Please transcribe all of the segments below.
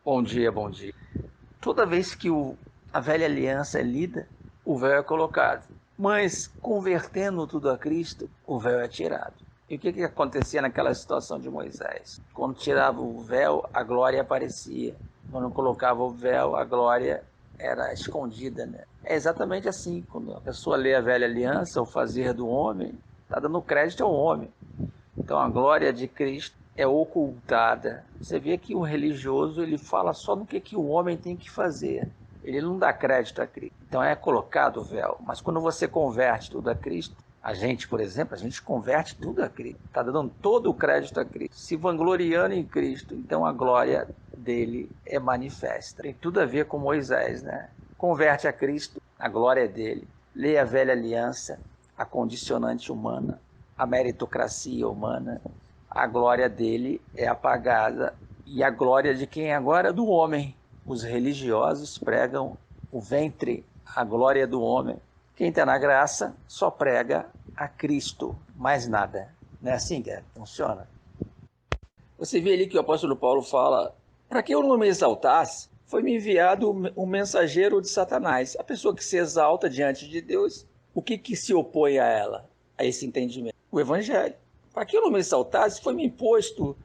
Bom dia, bom dia. Toda vez que a velha aliança é lida, o véu é colocado. Mas, convertendo tudo a Cristo, o véu é tirado. E o que acontecia naquela situação de Moisés? Quando tirava o véu, a glória aparecia. Quando colocava o véu, a glória era escondida, né? É exatamente assim, quando a pessoa lê a velha aliança, o fazer do homem, está dando crédito ao homem. Então a glória de Cristo é ocultada. Você vê que o religioso ele fala só no que o homem tem que fazer. Ele não dá crédito a Cristo. Então é colocado o véu. Mas quando você converte tudo a Cristo, a gente, por exemplo, a gente converte tudo a Cristo. Está dando todo o crédito a Cristo. Se vangloriando em Cristo, então a glória dele é manifesta. Tem tudo a ver com Moisés, né? Converte a Cristo, a glória é dele. Lê a velha aliança, a condicionante humana, a meritocracia humana, a glória dele é apagada e a glória de quem agora? Do homem. Os religiosos pregam o ventre, a glória do homem. Quem está na graça só prega a Cristo, mais nada. Não é assim que funciona? Você vê ali que o apóstolo Paulo fala: para que eu não me exaltasse, foi-me enviado um mensageiro de Satanás. A pessoa que se exalta diante de Deus, o que se opõe a ela, a esse entendimento? O Evangelho. Para que eu não me exaltasse, foi-me imposto,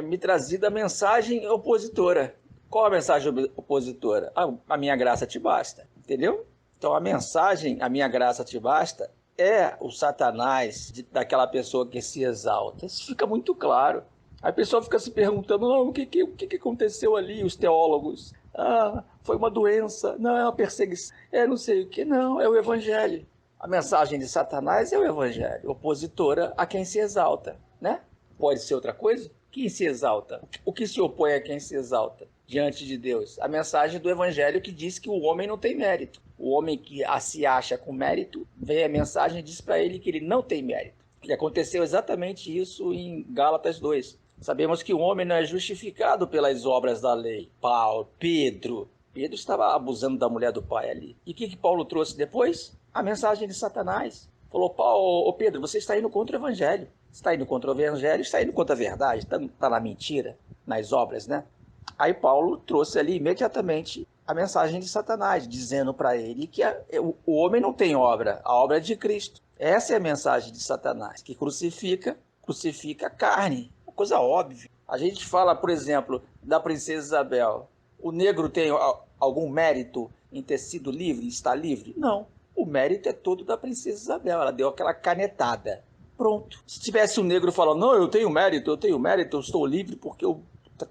me trazida a mensagem opositora. Qual a mensagem opositora? A minha graça te basta. Entendeu? Então a mensagem, a minha graça te basta, é o Satanás daquela pessoa que se exalta. Isso fica muito claro. Aí o pessoal fica se perguntando, não, o que aconteceu ali, os teólogos? Ah, foi uma doença, não, é uma perseguição, não sei o que, não, é o Evangelho. A mensagem de Satanás é o Evangelho, opositora a quem se exalta, né? Pode ser outra coisa? Quem se exalta? O que se opõe a quem se exalta diante de Deus? A mensagem do Evangelho que diz que o homem não tem mérito. O homem que se acha com mérito, vem a mensagem e diz para ele que ele não tem mérito. E aconteceu exatamente isso em Gálatas 2. Sabemos que o homem não é justificado pelas obras da lei. Paulo, Pedro estava abusando da mulher do pai ali. E o que Paulo trouxe depois? A mensagem de Satanás. Falou: Paulo, Pedro, você está indo contra o evangelho. Está indo contra o evangelho, está indo contra a verdade, está na mentira, nas obras, né? Aí Paulo trouxe ali imediatamente a mensagem de Satanás, dizendo para ele que o homem não tem obra, a obra é de Cristo. Essa é a mensagem de Satanás, que crucifica a carne, uma coisa óbvia. A gente fala, por exemplo, da princesa Isabel. O negro tem algum mérito em ter sido livre, estar livre? Não. O mérito é todo da princesa Isabel. Ela deu aquela canetada. Pronto. Se tivesse um negro falando, não, eu tenho mérito, eu estou livre porque eu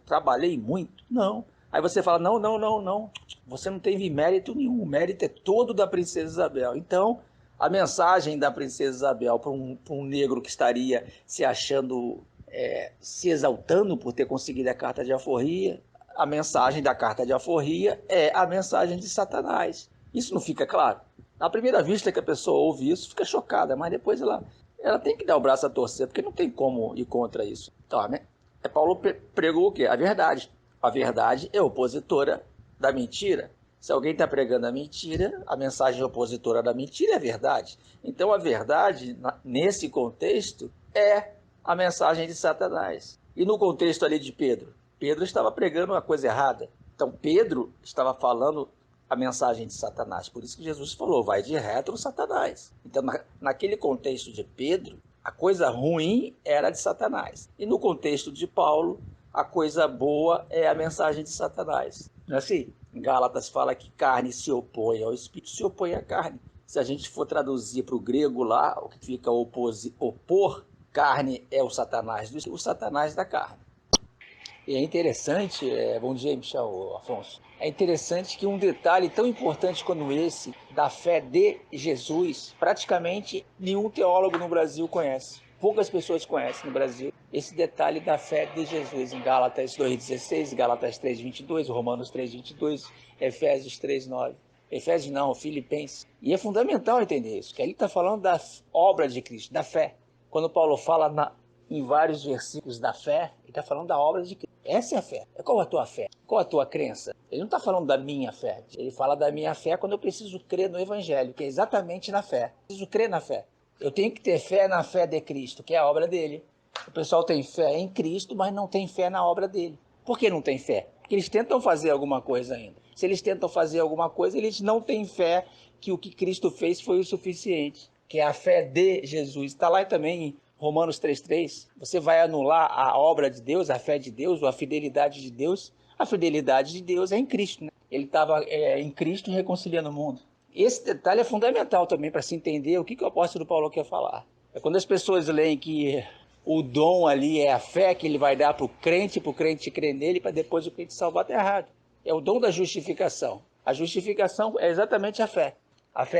trabalhei muito. Não. Aí você fala, não, não, não, não. Você não teve mérito nenhum. O mérito é todo da princesa Isabel. Então, a mensagem da princesa Isabel para um negro que estaria se achando, se exaltando por ter conseguido a carta de alforria, a mensagem da carta de alforria é a mensagem de Satanás. Isso não fica claro? Na primeira vista que a pessoa ouve isso, fica chocada, mas depois ela tem que dar o braço a torcer, porque não tem como ir contra isso. Então, né? Paulo pregou o quê? A verdade. A verdade é opositora da mentira. Se alguém está pregando a mentira, a mensagem opositora da mentira é a verdade. Então, a verdade, nesse contexto, é a mensagem de Satanás. E no contexto ali de Pedro? Pedro estava pregando uma coisa errada. Então, Pedro estava falando a mensagem de Satanás. Por isso que Jesus falou, vai de retro Satanás. Então, naquele contexto de Pedro, a coisa ruim era de Satanás. E no contexto de Paulo, a coisa boa é a mensagem de Satanás. Não é assim? Em Gálatas fala que carne se opõe ao espírito, se opõe à carne. Se a gente for traduzir para o grego lá, o que fica opor, carne é o Satanás da carne. E é interessante, bom dia, Michel, Afonso. É interessante que um detalhe tão importante como esse, da fé de Jesus, praticamente nenhum teólogo no Brasil conhece. Poucas pessoas conhecem no Brasil esse detalhe da fé de Jesus em Gálatas 2,16, Gálatas 3,22, Romanos 3,22, Efésios 3,9. Efésios não, Filipenses. E é fundamental entender isso, que ele está falando da obra de Cristo, da fé. Quando Paulo fala em vários versículos da fé, ele está falando da obra de Cristo. Essa é a fé. Qual a tua fé? Qual a tua crença? Ele não está falando da minha fé. Ele fala da minha fé quando eu preciso crer no Evangelho, que é exatamente na fé. Eu preciso crer na fé. Eu tenho que ter fé na fé de Cristo, que é a obra dele. O pessoal tem fé em Cristo, mas não tem fé na obra dele. Por que não tem fé? Porque eles tentam fazer alguma coisa ainda. Se eles tentam fazer alguma coisa, eles não têm fé que o que Cristo fez foi o suficiente, que é a fé de Jesus. Está lá também em Romanos 3,3. Você vai anular a obra de Deus, a fé de Deus, ou a fidelidade de Deus. A fidelidade de Deus é em Cristo, né? Ele estava em Cristo reconciliando o mundo. Esse detalhe é fundamental também para se entender o que o apóstolo Paulo quer falar. É quando as pessoas leem que o dom ali é a fé que ele vai dar para o crente crer nele, para depois o crente salvar, está errado. É o dom da justificação. A justificação é exatamente a fé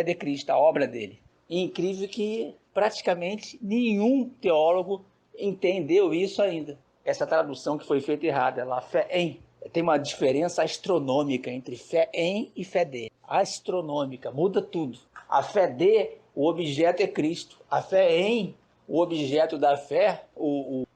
de Cristo, a obra dele. E incrível que praticamente nenhum teólogo entendeu isso ainda. Essa tradução que foi feita errada, ela fé em. Tem uma diferença astronômica entre fé em e fé de. Astronômica, muda tudo. A fé de, o objeto é Cristo. A fé em, o objeto da fé,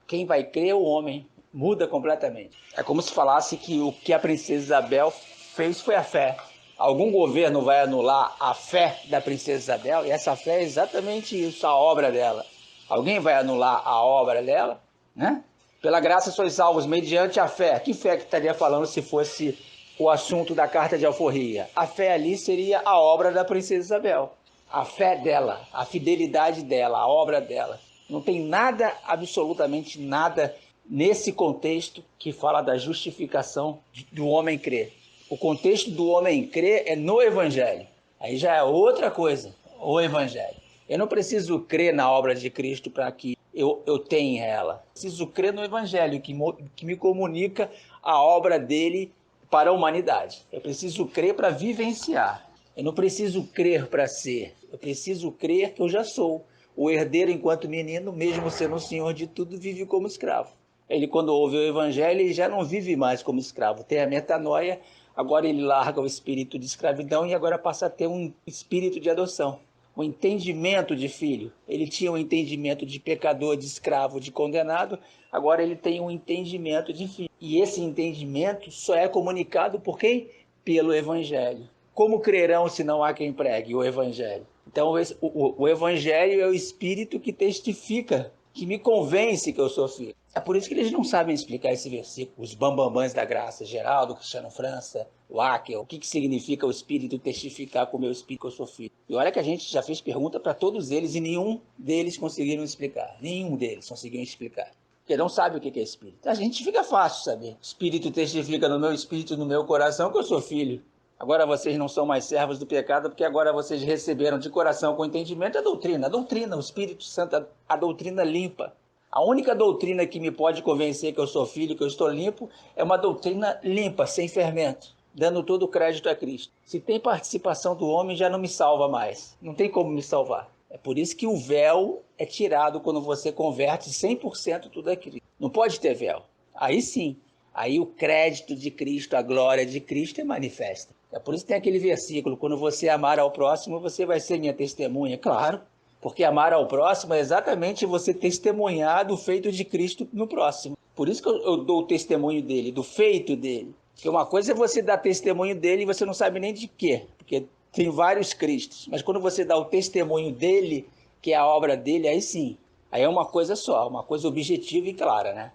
quem vai crer é o homem. Muda completamente. É como se falasse que o que a princesa Isabel fez foi a fé. Algum governo vai anular a fé da princesa Isabel? E essa fé é exatamente isso, a obra dela. Alguém vai anular a obra dela? Né? Pela graça sois salvos mediante a fé. Que fé que estaria falando se fosse o assunto da carta de alforria? A fé ali seria a obra da princesa Isabel. A fé dela, a fidelidade dela, a obra dela. Não tem nada, absolutamente nada, nesse contexto que fala da justificação do homem crer. O contexto do homem crer é no Evangelho. Aí já é outra coisa, o Evangelho. Eu não preciso crer na obra de Cristo para que eu tenha ela. Preciso crer no Evangelho, que me comunica a obra dele para a humanidade. Eu preciso crer para vivenciar. Eu não preciso crer para ser. Eu preciso crer que eu já sou. O herdeiro, enquanto menino, mesmo sendo o senhor de tudo, vive como escravo. Ele, quando ouve o Evangelho, ele já não vive mais como escravo. Tem a metanoia, agora ele larga o espírito de escravidão e agora passa a ter um espírito de adoção. O entendimento de filho. Ele tinha um entendimento de pecador, de escravo, de condenado. Agora ele tem um entendimento de filho. E esse entendimento só é comunicado por quem? Pelo Evangelho. Como crerão se não há quem pregue o Evangelho? Então o Evangelho é o Espírito que testifica, que me convence que eu sou filho. É por isso que eles não sabem explicar esse versículo. Os bambambãs da graça, Geraldo, Cristiano França, o Acker, o que significa o Espírito testificar com o meu Espírito que eu sou filho. E olha que a gente já fez pergunta para todos eles e nenhum deles conseguiram explicar. Nenhum deles conseguiu explicar. Porque não sabe o que é Espírito. A gente fica fácil saber. O Espírito testifica no meu Espírito, no meu coração que eu sou filho. Agora vocês não são mais servos do pecado, porque agora vocês receberam de coração com entendimento a doutrina. A doutrina, o Espírito Santo, a doutrina limpa. A única doutrina que me pode convencer que eu sou filho, que eu estou limpo, é uma doutrina limpa, sem fermento, dando todo o crédito a Cristo. Se tem participação do homem, já não me salva mais. Não tem como me salvar. É por isso que o véu é tirado quando você converte 100% tudo a Cristo. Não pode ter véu. Aí sim. Aí o crédito de Cristo, a glória de Cristo é manifesta. É por isso que tem aquele versículo, quando você amar ao próximo, você vai ser minha testemunha. Claro, porque amar ao próximo é exatamente você testemunhar do feito de Cristo no próximo. Por isso que eu dou o testemunho dele, do feito dele. Porque uma coisa é você dar testemunho dele e você não sabe nem de quê, porque tem vários Cristos. Mas quando você dá o testemunho dele, que é a obra dele, aí sim. Aí é uma coisa só, uma coisa objetiva e clara, né?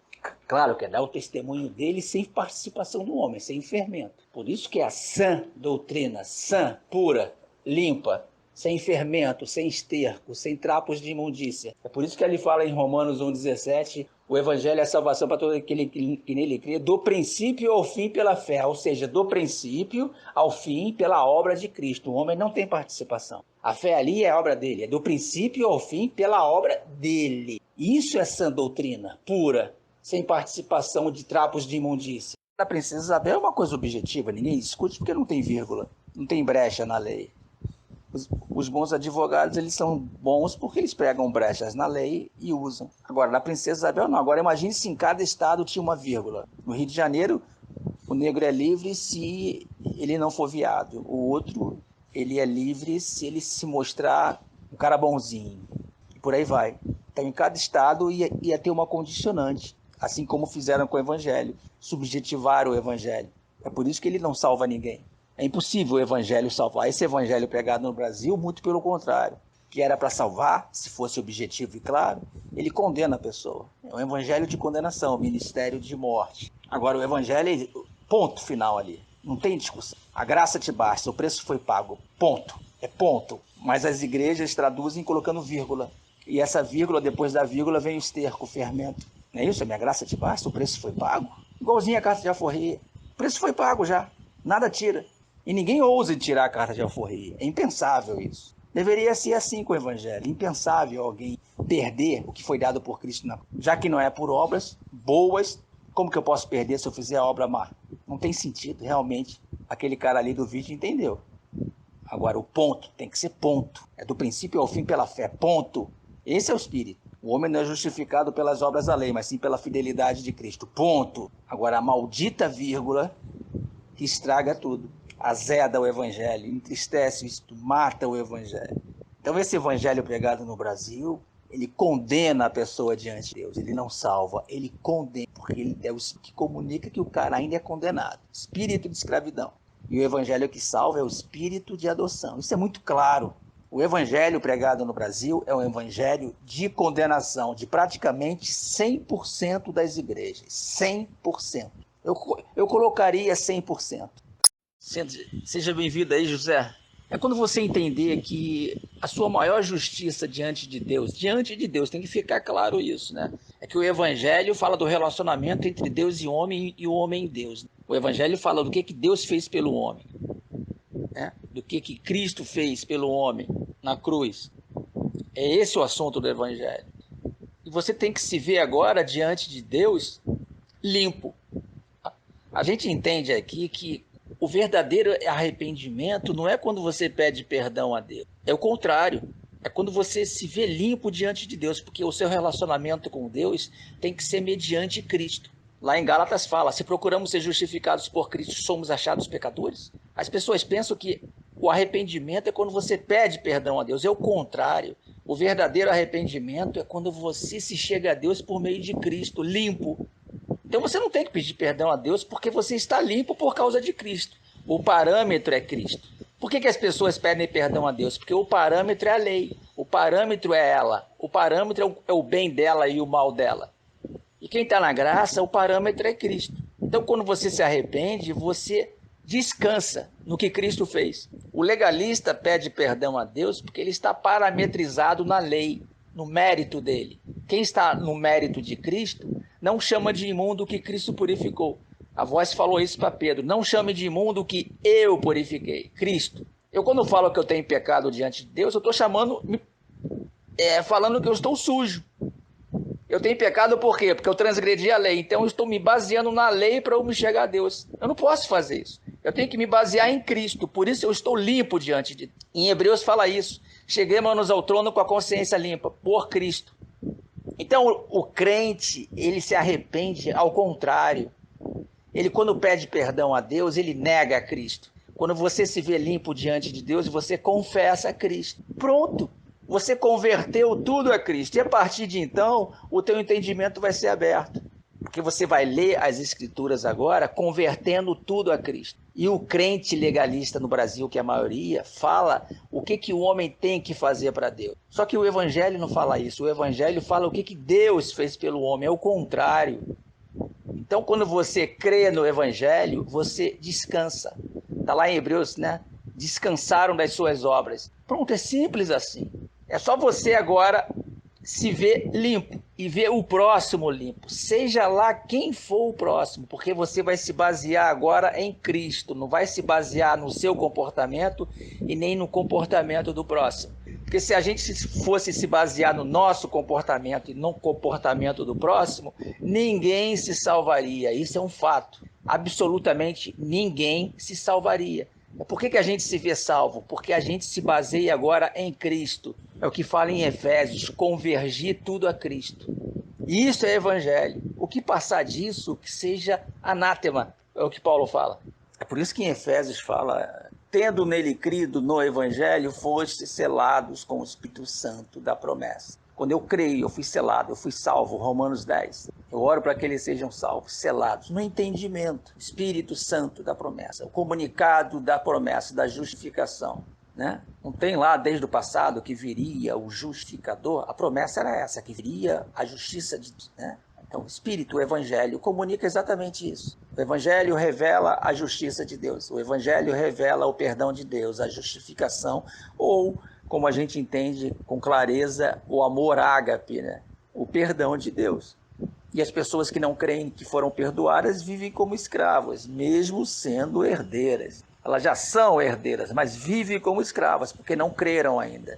Claro que é dar o testemunho dele sem participação do homem, sem fermento. Por isso que é a sã doutrina, sã, pura, limpa, sem fermento, sem esterco, sem trapos de imundícia. É por isso que ele fala em Romanos 1,17, o evangelho é a salvação para todo aquele que nele crê, do princípio ao fim pela fé, ou seja, do princípio ao fim pela obra de Cristo. O homem não tem participação. A fé ali é a obra dele, é do princípio ao fim pela obra dele. Isso é sã doutrina, pura, sem participação de trapos de imundícia. A princesa Isabel é uma coisa objetiva, ninguém discute porque não tem vírgula, não tem brecha na lei. Os bons advogados, eles são bons porque eles pegam brechas na lei e usam. Agora, na princesa Isabel, não. Agora, imagine se em cada estado tinha uma vírgula. No Rio de Janeiro, o negro é livre se ele não for viado. O outro, ele é livre se ele se mostrar um cara bonzinho. E por aí vai. Então, em cada estado ia ter uma condicionante. Assim como fizeram com o evangelho. Subjetivaram o evangelho. É por isso que ele não salva ninguém. É impossível o evangelho salvar. Esse evangelho pregado no Brasil, muito pelo contrário. Que era para salvar, se fosse objetivo e claro, ele condena a pessoa. É um evangelho de condenação, ministério de morte. Agora, o evangelho Ponto final ali. Não tem discussão. A graça te basta, o preço foi pago. Ponto. É ponto. Mas as igrejas traduzem colocando vírgula. E essa vírgula, depois da vírgula, vem o esterco, o fermento. Não é isso? A minha graça te basta, o preço foi pago. Igualzinho a carta de alforria. O preço foi pago já. Nada tira. E ninguém ousa tirar a carta de alforria. É impensável isso. Deveria ser assim com o evangelho. Impensável alguém perder o que foi dado por Cristo. Já que não é por obras boas, como que eu posso perder se eu fizer a obra má? Não tem sentido, realmente. Aquele cara ali do vídeo entendeu. Agora, o ponto tem que ser ponto. É do princípio ao fim pela fé. Ponto. Esse é o espírito. O homem não é justificado pelas obras da lei, mas sim pela fidelidade de Cristo. Ponto. Agora, a maldita vírgula que estraga tudo. Azeda o evangelho, entristece o espírito, mata o evangelho. Então, esse evangelho pregado no Brasil, ele condena a pessoa diante de Deus. Ele não salva, ele condena, porque ele é o que comunica que o cara ainda é condenado. Espírito de escravidão. E o evangelho que salva é o espírito de adoção. Isso é muito claro. O evangelho pregado no Brasil é um evangelho de condenação de praticamente 100% das igrejas. 100%. Eu colocaria 100%. Seja bem-vindo aí, José. É quando você entender que a sua maior justiça diante de Deus, tem que ficar claro isso, né? É que o evangelho fala do relacionamento entre Deus e o homem em Deus. O evangelho fala do que Deus fez pelo homem, né? Do que Cristo fez pelo homem na cruz. É esse o assunto do evangelho. E você tem que se ver agora diante de Deus limpo. A gente entende aqui que o verdadeiro arrependimento não é quando você pede perdão a Deus. É o contrário. É quando você se vê limpo diante de Deus, porque o seu relacionamento com Deus tem que ser mediante Cristo. Lá em Gálatas fala, se procuramos ser justificados por Cristo, somos achados pecadores? As pessoas pensam que o arrependimento é quando você pede perdão a Deus. É o contrário. O verdadeiro arrependimento é quando você se chega a Deus por meio de Cristo, limpo. Então você não tem que pedir perdão a Deus porque você está limpo por causa de Cristo. O parâmetro é Cristo. Por que as pessoas pedem perdão a Deus? Porque o parâmetro é a lei. O parâmetro é ela. O parâmetro é o bem dela e o mal dela. E quem está na graça, o parâmetro é Cristo. Então quando você se arrepende, você descansa no que Cristo fez. O legalista pede perdão a Deus porque ele está parametrizado na lei, no mérito dele. Quem está no mérito de Cristo não chama de imundo o que Cristo purificou. A voz falou isso para Pedro. Não chame de imundo o que eu purifiquei, Cristo. Eu quando falo que eu tenho pecado diante de Deus, eu estou falando que eu estou sujo. Eu tenho pecado por quê? Porque eu transgredi a lei. Então eu estou me baseando na lei para eu me chegar a Deus. Eu não posso fazer isso. Eu tenho que me basear em Cristo. Por isso eu estou limpo diante de Deus. Em Hebreus fala isso. Cheguemos ao trono com a consciência limpa, por Cristo. Então o crente, ele se arrepende ao contrário. Ele quando pede perdão a Deus, ele nega a Cristo. Quando você se vê limpo diante de Deus, você confessa a Cristo. Pronto, você converteu tudo a Cristo. E a partir de então, o teu entendimento vai ser aberto. Porque você vai ler as Escrituras agora, convertendo tudo a Cristo. E o crente legalista no Brasil, que é a maioria, fala o que o homem tem que fazer para Deus. Só que o Evangelho não fala isso. O Evangelho fala o que Deus fez pelo homem. É o contrário. Então, quando você crê no Evangelho, você descansa. Está lá em Hebreus, né? Descansaram das suas obras. Pronto, é simples assim. É só você agora se ver limpo e ver o próximo limpo. Seja lá quem for o próximo, porque você vai se basear agora em Cristo. Não vai se basear no seu comportamento e nem no comportamento do próximo. Porque se a gente fosse se basear no nosso comportamento e no comportamento do próximo, ninguém se salvaria. Isso é um fato. Absolutamente ninguém se salvaria. Por que a gente se vê salvo? Porque a gente se baseia agora em Cristo. É o que fala em Efésios, convergir tudo a Cristo. E isso é evangelho. O que passar disso, que seja anátema, é o que Paulo fala. É por isso que em Efésios fala, tendo nele crido no evangelho, foste selados com o Espírito Santo da promessa. Quando eu creio, eu fui selado, eu fui salvo, Romanos 10. Eu oro para que eles sejam salvos, selados, no entendimento, Espírito Santo da promessa, o comunicado da promessa, da justificação. Né? Não tem lá desde o passado que viria o justificador? A promessa era essa, que viria a justiça de Deus. Né? Então, o Espírito, o Evangelho, comunica exatamente isso. O Evangelho revela a justiça de Deus. O Evangelho revela o perdão de Deus, a justificação, ou, como a gente entende com clareza, o amor ágape, né? O perdão de Deus. E as pessoas que não creem que foram perdoadas vivem como escravas, mesmo sendo herdeiras. Elas já são herdeiras, mas vivem como escravas, porque não creram ainda.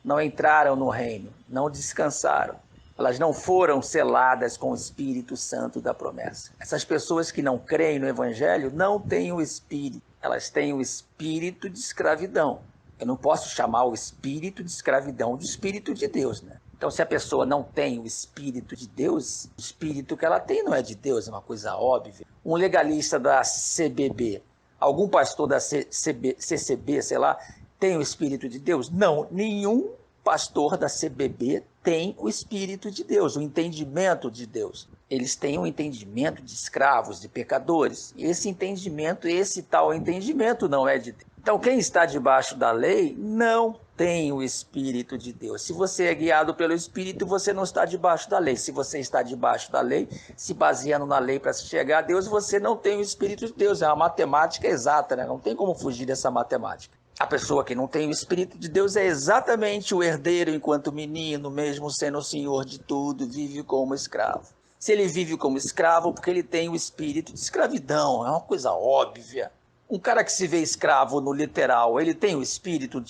Não entraram no reino, não descansaram. Elas não foram seladas com o Espírito Santo da promessa. Essas pessoas que não creem no Evangelho não têm o Espírito. Elas têm o espírito de escravidão. Eu não posso chamar o espírito de escravidão de espírito de Deus, né? Então, se a pessoa não tem o Espírito de Deus, o espírito que ela tem não é de Deus, é uma coisa óbvia. Um legalista da CBB, algum pastor da CCB, sei lá, tem o Espírito de Deus? Não, nenhum pastor da CBB tem o Espírito de Deus, o entendimento de Deus. Eles têm um entendimento de escravos, de pecadores. E esse entendimento, esse tal entendimento não é de Deus. Então, quem está debaixo da lei não tem o Espírito de Deus. Se você é guiado pelo Espírito, você não está debaixo da lei. Se você está debaixo da lei, se baseando na lei para chegar a Deus, você não tem o Espírito de Deus. É uma matemática exata, né? Não tem como fugir dessa matemática. A pessoa que não tem o Espírito de Deus é exatamente o herdeiro enquanto menino, mesmo sendo o senhor de tudo, vive como escravo. Se ele vive como escravo, porque ele tem o espírito de escravidão, é uma coisa óbvia. Um cara que se vê escravo no literal, ele tem o espírito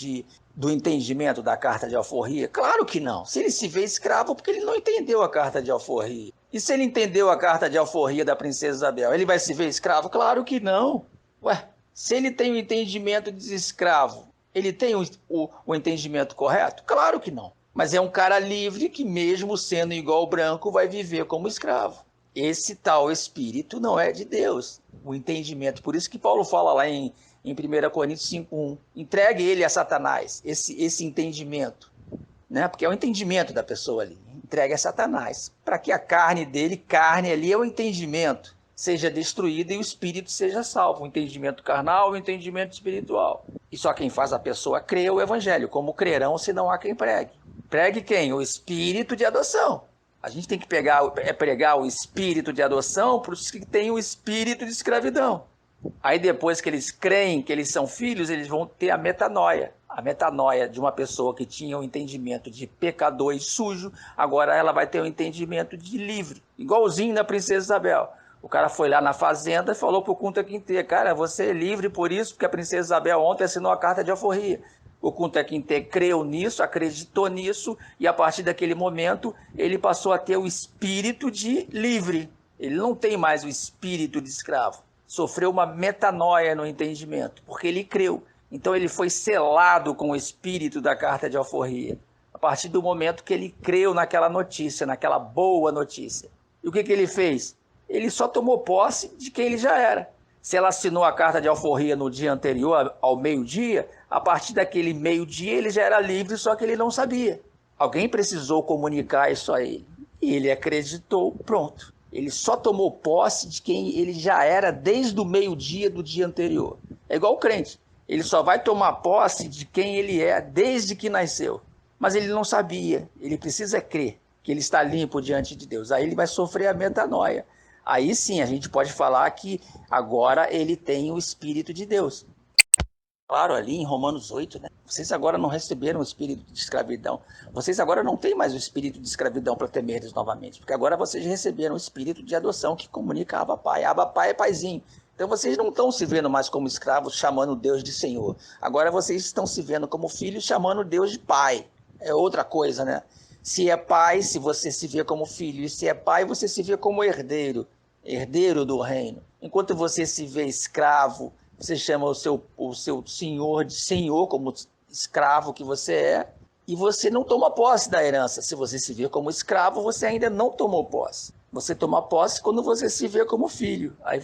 do entendimento da carta de alforria? Claro que não. Se ele se vê escravo, porque ele não entendeu a carta de alforria. E se ele entendeu a carta de alforria da princesa Isabel, ele vai se ver escravo? Claro que não. Ué, se ele tem o entendimento de escravo, ele tem o entendimento correto? Claro que não. Mas é um cara livre que, mesmo sendo igual ao branco, vai viver como escravo. Esse tal espírito não é de Deus. O entendimento, por isso que Paulo fala lá em 1 Coríntios 5:1, entregue ele a Satanás, esse entendimento, né? Porque é o entendimento da pessoa ali, entregue a Satanás, para que a carne dele, carne ali é o entendimento, seja destruída e o espírito seja salvo, o entendimento carnal, o entendimento espiritual. E só quem faz a pessoa crer é o evangelho, como crerão se não há quem pregue. Pregue quem? O espírito de adoção. A gente tem que pregar o espírito de adoção para os que têm o espírito de escravidão. Aí depois que eles creem que eles são filhos, eles vão ter a metanoia. A metanoia de uma pessoa que tinha o entendimento de pecador e sujo, agora ela vai ter o entendimento de livre. Igualzinho na princesa Isabel. O cara foi lá na fazenda e falou para o Kunta Kinte, cara, você é livre por isso, porque a princesa Isabel ontem assinou a carta de alforria. O Kunta Kinte creu nisso, acreditou nisso, e a partir daquele momento ele passou a ter o espírito de livre. Ele não tem mais o espírito de escravo. Sofreu uma metanoia no entendimento, porque ele creu. Então ele foi selado com o espírito da carta de alforria, a partir do momento que ele creu naquela notícia, naquela boa notícia. E o que ele fez? Ele só tomou posse de quem ele já era. Se ela assinou a carta de alforria no dia anterior, ao meio-dia, a partir daquele meio-dia ele já era livre, só que ele não sabia. Alguém precisou comunicar isso a ele. E ele acreditou, pronto. Ele só tomou posse de quem ele já era desde o meio-dia do dia anterior. É igual o crente. Ele só vai tomar posse de quem ele é desde que nasceu. Mas ele não sabia. Ele precisa crer que ele está limpo diante de Deus. Aí ele vai sofrer a metanoia. Aí sim a gente pode falar que agora ele tem o Espírito de Deus. Claro, ali em Romanos 8, né? Vocês agora não receberam o espírito de escravidão. Vocês agora não têm mais o espírito de escravidão para temerdes novamente. Porque agora vocês receberam o espírito de adoção que comunica Abba Pai. Abba Pai é paizinho. Então vocês não estão se vendo mais como escravos chamando Deus de Senhor. Agora vocês estão se vendo como filhos chamando Deus de Pai. É outra coisa, né? Se é pai, se você se vê como filho. E se é pai, você se vê como herdeiro. Herdeiro do reino. Enquanto você se vê escravo, você chama o seu senhor de senhor, como escravo que você é, e você não toma posse da herança. Se você se vê como escravo, você ainda não tomou posse. Você toma posse quando você se vê como filho. Aí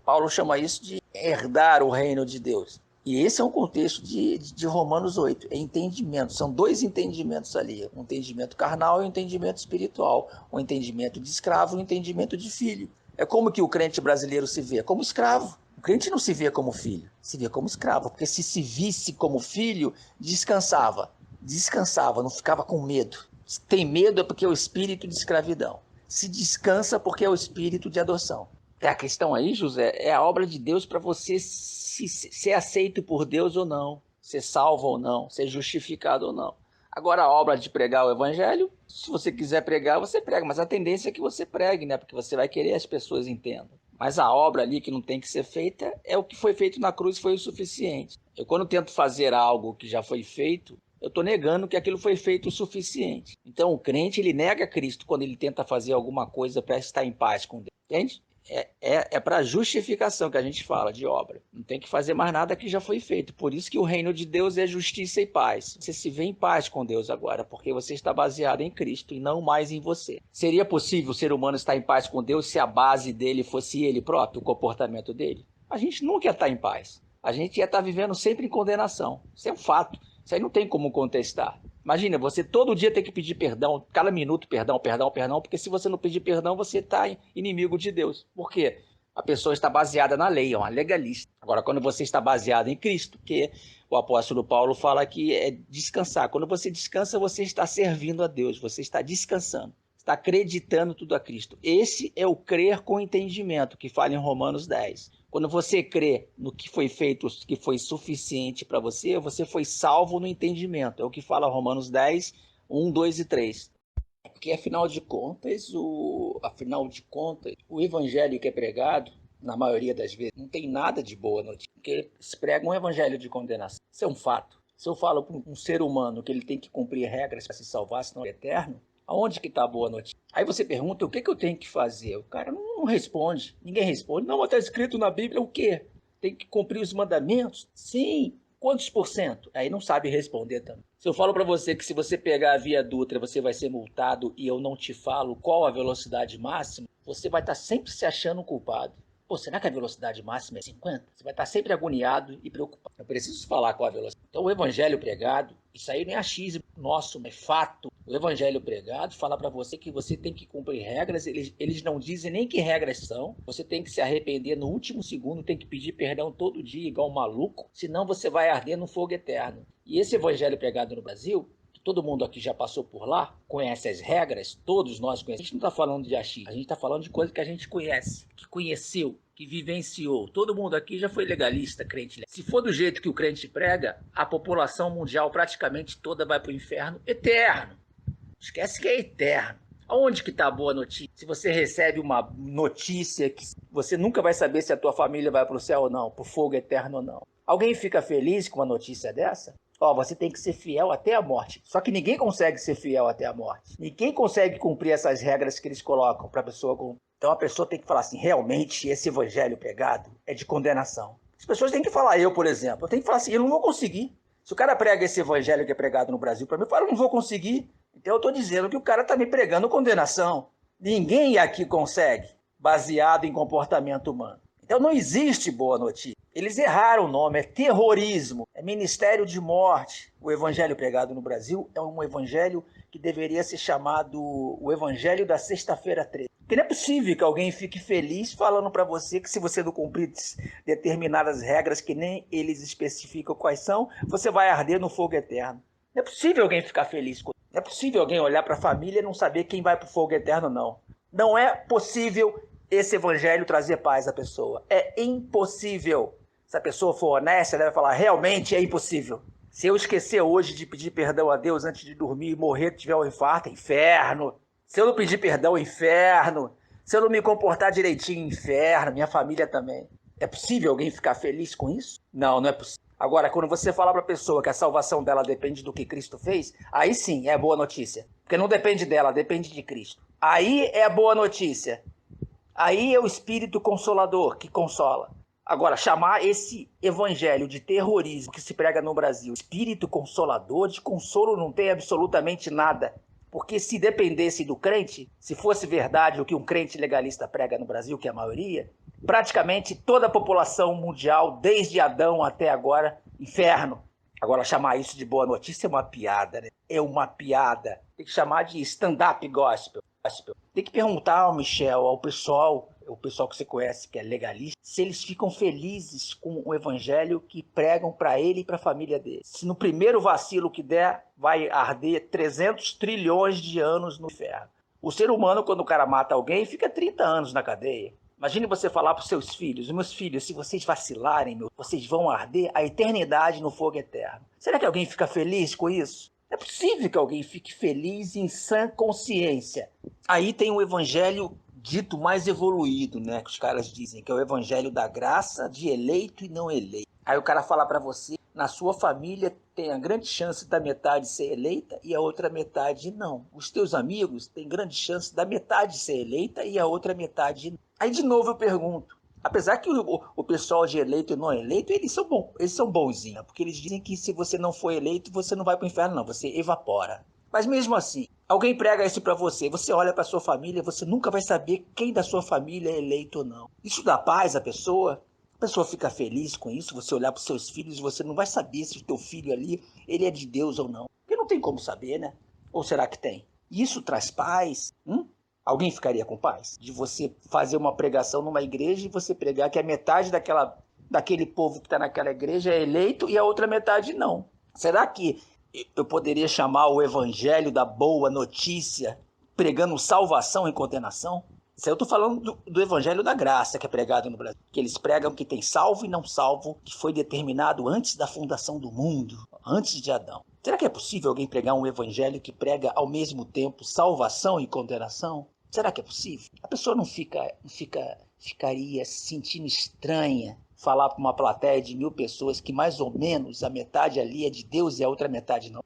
Paulo chama isso de herdar o reino de Deus. E esse é um contexto de Romanos 8, é entendimento. São dois entendimentos ali, um entendimento carnal e um entendimento espiritual. Um entendimento de escravo e um entendimento de filho. É como que o crente brasileiro se vê? Como escravo. O crente não se vê como filho, se vê como escravo, porque se visse como filho, descansava, não ficava com medo. Se tem medo é porque é o espírito de escravidão. se descansa porque é o espírito de adoção. A questão aí, José, é a obra de Deus para você ser aceito por Deus ou não, ser salvo ou não, ser justificado ou não. Agora, a obra de pregar o evangelho, se você quiser pregar, você prega, mas a tendência é que você pregue, né? Porque você vai querer que as pessoas entendam. Mas a obra ali que não tem que ser feita é o que foi feito na cruz, foi o suficiente. Eu, quando tento fazer algo que já foi feito, eu estou negando que aquilo foi feito o suficiente. Então, o crente, ele nega Cristo quando ele tenta fazer alguma coisa para estar em paz com Deus. Entende? É para justificação que a gente fala de obra. Não tem que fazer mais nada que já foi feito. Por isso que o reino de Deus é justiça e paz. Você se vê em paz com Deus agora, porque você está baseado em Cristo e não mais em você. Seria possível o ser humano estar em paz com Deus se a base dele fosse ele próprio, o comportamento dele? A gente nunca ia estar em paz. A gente ia estar vivendo sempre em condenação. Isso é um fato. Isso aí não tem como contestar. Imagina, você todo dia tem que pedir perdão, cada minuto perdão, porque se você não pedir perdão, você está inimigo de Deus. Por quê? A pessoa está baseada na lei, é uma legalista. Agora, quando você está baseado em Cristo, que o apóstolo Paulo fala que é descansar. Quando você descansa, você está servindo a Deus, você está descansando, está acreditando tudo a Cristo. Esse é o crer com entendimento, que fala em Romanos 10. Quando você crê no que foi feito, que foi suficiente para você, você foi salvo no entendimento. É o que fala Romanos 10, 1, 2 e 3. Porque, afinal de contas, o evangelho que é pregado, na maioria das vezes, não tem nada de boa notícia. Porque eles pregam um evangelho de condenação. Isso é um fato. Se eu falo para um ser humano que ele tem que cumprir regras para se salvar, senão é eterno, aonde que está a boa notícia? Aí você pergunta, o que eu tenho que fazer? O cara não responde, ninguém responde. Não, mas está escrito na Bíblia o quê? Tem que cumprir os mandamentos? Sim. Quantos por cento? Aí não sabe responder também. Se eu falo para você que se você pegar a Via Dutra, você vai ser multado e eu não te falo qual a velocidade máxima, você vai estar sempre se achando culpado. Pô, será que a velocidade máxima é 50? Você vai estar sempre agoniado e preocupado. Eu preciso falar qual a velocidade. Então, o evangelho pregado, isso aí não é achismo nosso, é fato. O evangelho pregado fala para você que você tem que cumprir regras, eles não dizem nem que regras são. Você tem que se arrepender no último segundo, tem que pedir perdão todo dia, igual um maluco, senão você vai arder no fogo eterno. E esse evangelho pregado no Brasil, todo mundo aqui já passou por lá, conhece as regras, todos nós conhecemos. A gente não está falando de achismo, a gente está falando de coisa que a gente conhece, que conheceu, que vivenciou. Todo mundo aqui já foi legalista, crente. Se for do jeito que o crente prega, a população mundial praticamente toda vai para o inferno eterno. Esquece que é eterno. Aonde que está a boa notícia? Se você recebe uma notícia que você nunca vai saber se a tua família vai para o céu ou não, para o fogo eterno ou não. Alguém fica feliz com uma notícia dessa? Você tem que ser fiel até a morte. Só que ninguém consegue ser fiel até a morte. Ninguém consegue cumprir essas regras que eles colocam para a pessoa. Então a pessoa tem que falar assim, realmente esse evangelho pregado é de condenação. As pessoas têm que falar, eu, por exemplo, eu tenho que falar assim, eu não vou conseguir. Se o cara prega esse evangelho que é pregado no Brasil para mim, eu falo, eu não vou conseguir. Então eu estou dizendo que o cara está me pregando condenação. Ninguém aqui consegue, baseado em comportamento humano. Então não existe boa notícia. Eles erraram o nome, é terrorismo, é ministério de morte. O evangelho pregado no Brasil é um evangelho que deveria ser chamado o evangelho da sexta-feira 13. Porque não é possível que alguém fique feliz falando para você que se você não cumprir determinadas regras que nem eles especificam quais são, você vai arder no fogo eterno. Não é possível alguém ficar feliz com isso. Não é possível alguém olhar para a família e não saber quem vai para o fogo eterno, não. Não é possível esse evangelho trazer paz à pessoa. É impossível. Se a pessoa for honesta, ela vai falar, realmente é impossível. Se eu esquecer hoje de pedir perdão a Deus antes de dormir e morrer, tiver um infarto, inferno. Se eu não pedir perdão, inferno. Se eu não me comportar direitinho, inferno. Minha família também. É possível alguém ficar feliz com isso? Não, não é possível. Agora, quando você fala para a pessoa que a salvação dela depende do que Cristo fez, aí sim é boa notícia. Porque não depende dela, depende de Cristo. Aí é boa notícia. Aí é o Espírito Consolador que consola. Agora, chamar esse evangelho de terrorismo que se prega no Brasil, Espírito Consolador, de consolo não tem absolutamente nada. Porque se dependesse do crente, se fosse verdade o que um crente legalista prega no Brasil, que é a maioria, praticamente toda a população mundial, desde Adão até agora, inferno. Agora, chamar isso de boa notícia é uma piada, né? É uma piada. Tem que chamar de stand-up gospel. Tem que perguntar ao Michel, ao pessoal, o pessoal que você conhece, que é legalista, se eles ficam felizes com o evangelho que pregam para ele e para a família dele. Se no primeiro vacilo que der, vai arder 300 trilhões de anos no inferno. O ser humano, quando o cara mata alguém, fica 30 anos na cadeia. Imagine você falar para os seus filhos: meus filhos, se vocês vacilarem, vocês vão arder a eternidade no fogo eterno. Será que alguém fica feliz com isso? É possível que alguém fique feliz em sã consciência. Aí tem o evangelho dito mais evoluído, né? Que os caras dizem, que é o evangelho da graça, de eleito e não eleito. Aí o cara fala para você: na sua família tem a grande chance da metade ser eleita e a outra metade não. Os teus amigos têm grande chance da metade ser eleita e a outra metade não. Aí de novo eu pergunto, apesar que o pessoal de eleito e não eleito, eles são bonzinhos, porque eles dizem que se você não for eleito, você não vai para o inferno não, você evapora. Mas mesmo assim, alguém prega isso para você, você olha para sua família, você nunca vai saber quem da sua família é eleito ou não. Isso dá paz à pessoa? A pessoa fica feliz com isso, você olhar para os seus filhos, você não vai saber se o teu filho ali, ele é de Deus ou não. Porque não tem como saber, né? Ou será que tem? Isso traz paz? Alguém ficaria com paz? De você fazer uma pregação numa igreja e você pregar que a metade daquele povo que está naquela igreja é eleito e a outra metade não. Será que eu poderia chamar o evangelho da boa notícia pregando salvação e condenação? Isso aí eu estou falando do evangelho da graça que é pregado no Brasil. Que eles pregam que tem salvo e não salvo, que foi determinado antes da fundação do mundo, antes de Adão. Será que é possível alguém pregar um evangelho que prega ao mesmo tempo salvação e condenação? Será que é possível? A pessoa não ficaria se sentindo estranha falar para uma plateia de 1000 pessoas que mais ou menos a metade ali é de Deus e a outra metade não?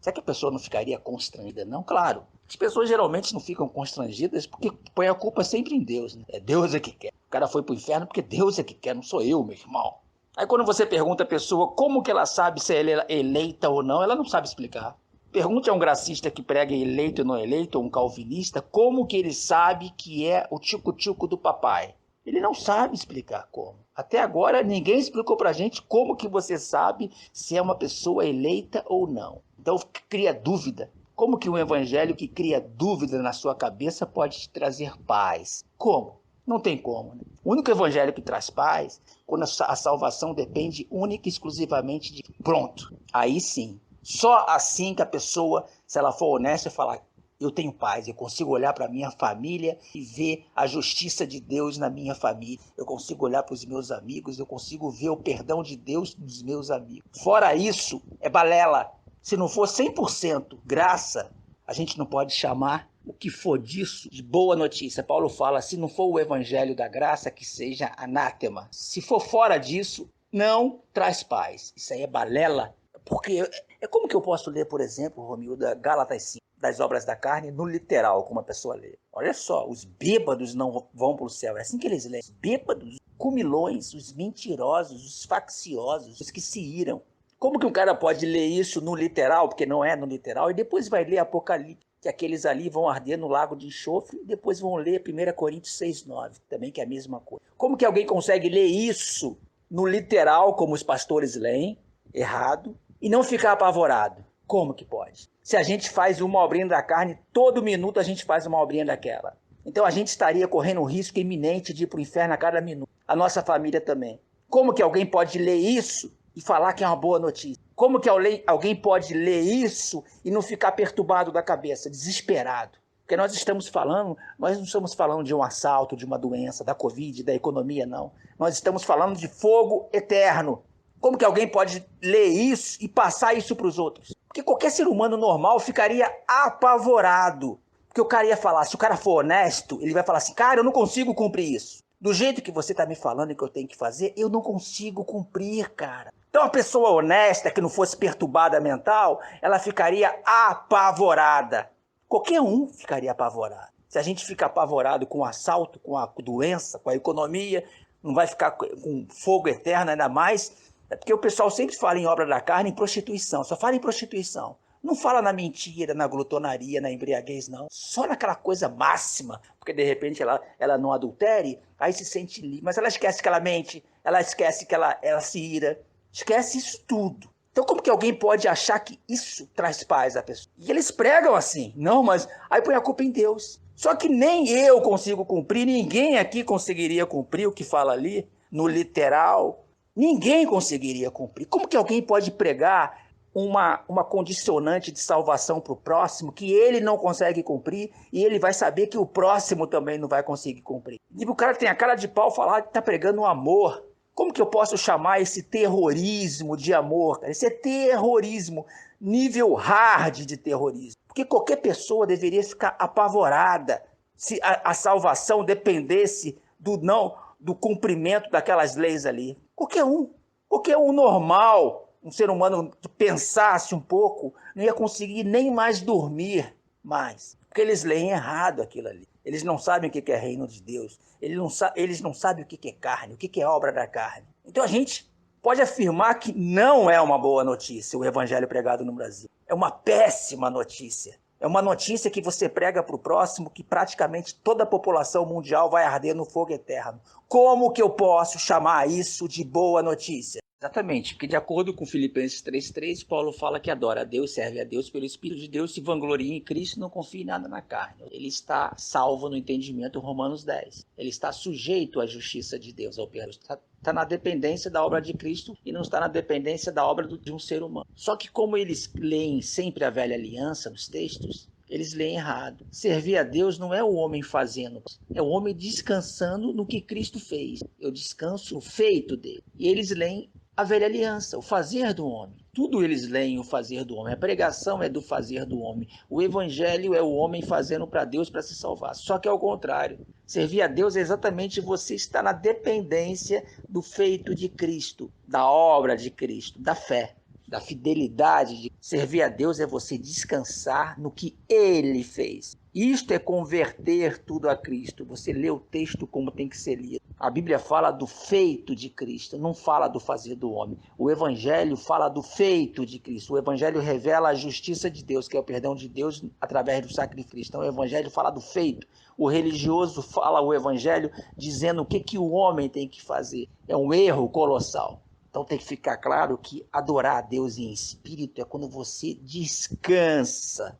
Será que a pessoa não ficaria constrangida? Não, claro. As pessoas geralmente não ficam constrangidas porque põe a culpa sempre em Deus, né? É Deus é que quer. O cara foi para o inferno porque Deus é que quer, não sou eu, meu irmão. Aí quando você pergunta à pessoa como que ela sabe se ela é eleita ou não, ela não sabe explicar. Pergunte a um gracista que prega eleito ou não eleito, ou um calvinista, como que ele sabe que é o tico-tico do papai. Ele não sabe explicar como. Até agora ninguém explicou pra gente como que você sabe se é uma pessoa eleita ou não. Então cria dúvida. Como que um evangelho que cria dúvida na sua cabeça pode te trazer paz? Como? Não tem como, né? O único evangelho que traz paz, quando a salvação depende única e exclusivamente de pronto. Aí sim. Só assim que a pessoa, se ela for honesta, falar: eu tenho paz, eu consigo olhar para a minha família e ver a justiça de Deus na minha família. Eu consigo olhar para os meus amigos, eu consigo ver o perdão de Deus nos meus amigos. Fora isso, é balela. Se não for 100% graça, a gente não pode chamar o que for disso de boa notícia. Paulo fala: se não for o evangelho da graça, que seja anátema. Se for fora disso, não traz paz. Isso aí é balela. Porque é como que eu posso ler, por exemplo, Romilda, Gálatas 5, das obras da carne, no literal, como a pessoa lê. Olha só, os bêbados não vão para o céu. É assim que eles leem. Os bêbados, os comilões, os mentirosos, os facciosos, os que se iram. Como que um cara pode ler isso no literal, porque não é no literal, e depois vai ler Apocalipse, que aqueles ali vão arder no lago de enxofre, e depois vão ler 1 Coríntios 6,9, também que é a mesma coisa. Como que alguém consegue ler isso no literal, como os pastores leem, errado, e não ficar apavorado? Como que pode? Se a gente faz uma obrinha da carne, todo minuto a gente faz uma obrinha daquela. Então a gente estaria correndo um risco iminente de ir para o inferno a cada minuto. A nossa família também. Como que alguém pode ler isso e falar que é uma boa notícia? Como que alguém pode ler isso e não ficar perturbado da cabeça, desesperado? Porque nós não estamos falando de um assalto, de uma doença, da Covid, da economia, não. Nós estamos falando de fogo eterno. Como que alguém pode ler isso e passar isso para os outros? Porque qualquer ser humano normal ficaria apavorado. Porque o cara ia falar, se o cara for honesto, ele vai falar assim: cara, eu não consigo cumprir isso. Do jeito que você está me falando que eu tenho que fazer, eu não consigo cumprir, cara. Então a pessoa honesta, que não fosse perturbada mental, ela ficaria apavorada. Qualquer um ficaria apavorado. Se a gente fica apavorado com o assalto, com a doença, com a economia, não vai ficar com fogo eterno ainda mais. É porque o pessoal sempre fala em obra da carne, em prostituição. Só fala em prostituição. Não fala na mentira, na glutonaria, na embriaguez, não. Só naquela coisa máxima. Porque de repente ela não adultere, aí se sente livre. Mas ela esquece que ela mente, ela esquece que ela se ira. Esquece isso tudo. Então como que alguém pode achar que isso traz paz à pessoa? E eles pregam assim. Não, mas aí põe a culpa em Deus. Só que nem eu consigo cumprir, ninguém aqui conseguiria cumprir o que fala ali, no literal. Ninguém conseguiria cumprir. Como que alguém pode pregar uma condicionante de salvação para o próximo que ele não consegue cumprir e ele vai saber que o próximo também não vai conseguir cumprir. E o cara tem a cara de pau falar que está pregando o amor. Como que eu posso chamar esse terrorismo de amor, cara? Esse é terrorismo, nível hard de terrorismo. Porque qualquer pessoa deveria ficar apavorada se a salvação dependesse do cumprimento daquelas leis ali. Qualquer um normal, um ser humano que pensasse um pouco, não ia conseguir nem mais dormir mais. Porque eles leem errado aquilo ali. Eles não sabem o que é reino de Deus. Eles não sabem o que é carne, o que é obra da carne. Então a gente pode afirmar que não é uma boa notícia o evangelho pregado no Brasil. É uma péssima notícia. É uma notícia que você prega para o próximo que praticamente toda a população mundial vai arder no fogo eterno. Como que eu posso chamar isso de boa notícia? Exatamente, porque de acordo com Filipenses 3,3, Paulo fala que adora a Deus, serve a Deus pelo Espírito de Deus, se vangloria em Cristo e não confia em nada na carne. Ele está salvo no entendimento Romanos 10. Ele está sujeito à justiça de Deus, ao perdão. Está na dependência da obra de Cristo e não está na dependência da obra de um ser humano. Só que como eles leem sempre a velha aliança nos textos, eles leem errado. Servir a Deus não é o homem fazendo, é o homem descansando no que Cristo fez. Eu descanso no feito dele. E eles leem a velha aliança, o fazer do homem. Tudo eles leem o fazer do homem. A pregação é do fazer do homem. O evangelho é o homem fazendo para Deus para se salvar. Só que é o contrário. Servir a Deus é exatamente você estar na dependência do feito de Cristo, da obra de Cristo, da fé, da fidelidade. Servir a Deus é você descansar no que Ele fez. Isto é converter tudo a Cristo. Você lê o texto como tem que ser lido. A Bíblia fala do feito de Cristo, não fala do fazer do homem. O Evangelho fala do feito de Cristo. O Evangelho revela a justiça de Deus, que é o perdão de Deus através do sacrifício. Então o Evangelho fala do feito. O religioso fala o Evangelho dizendo o que o homem tem que fazer. É um erro colossal. Então tem que ficar claro que adorar a Deus em espírito é quando você descansa.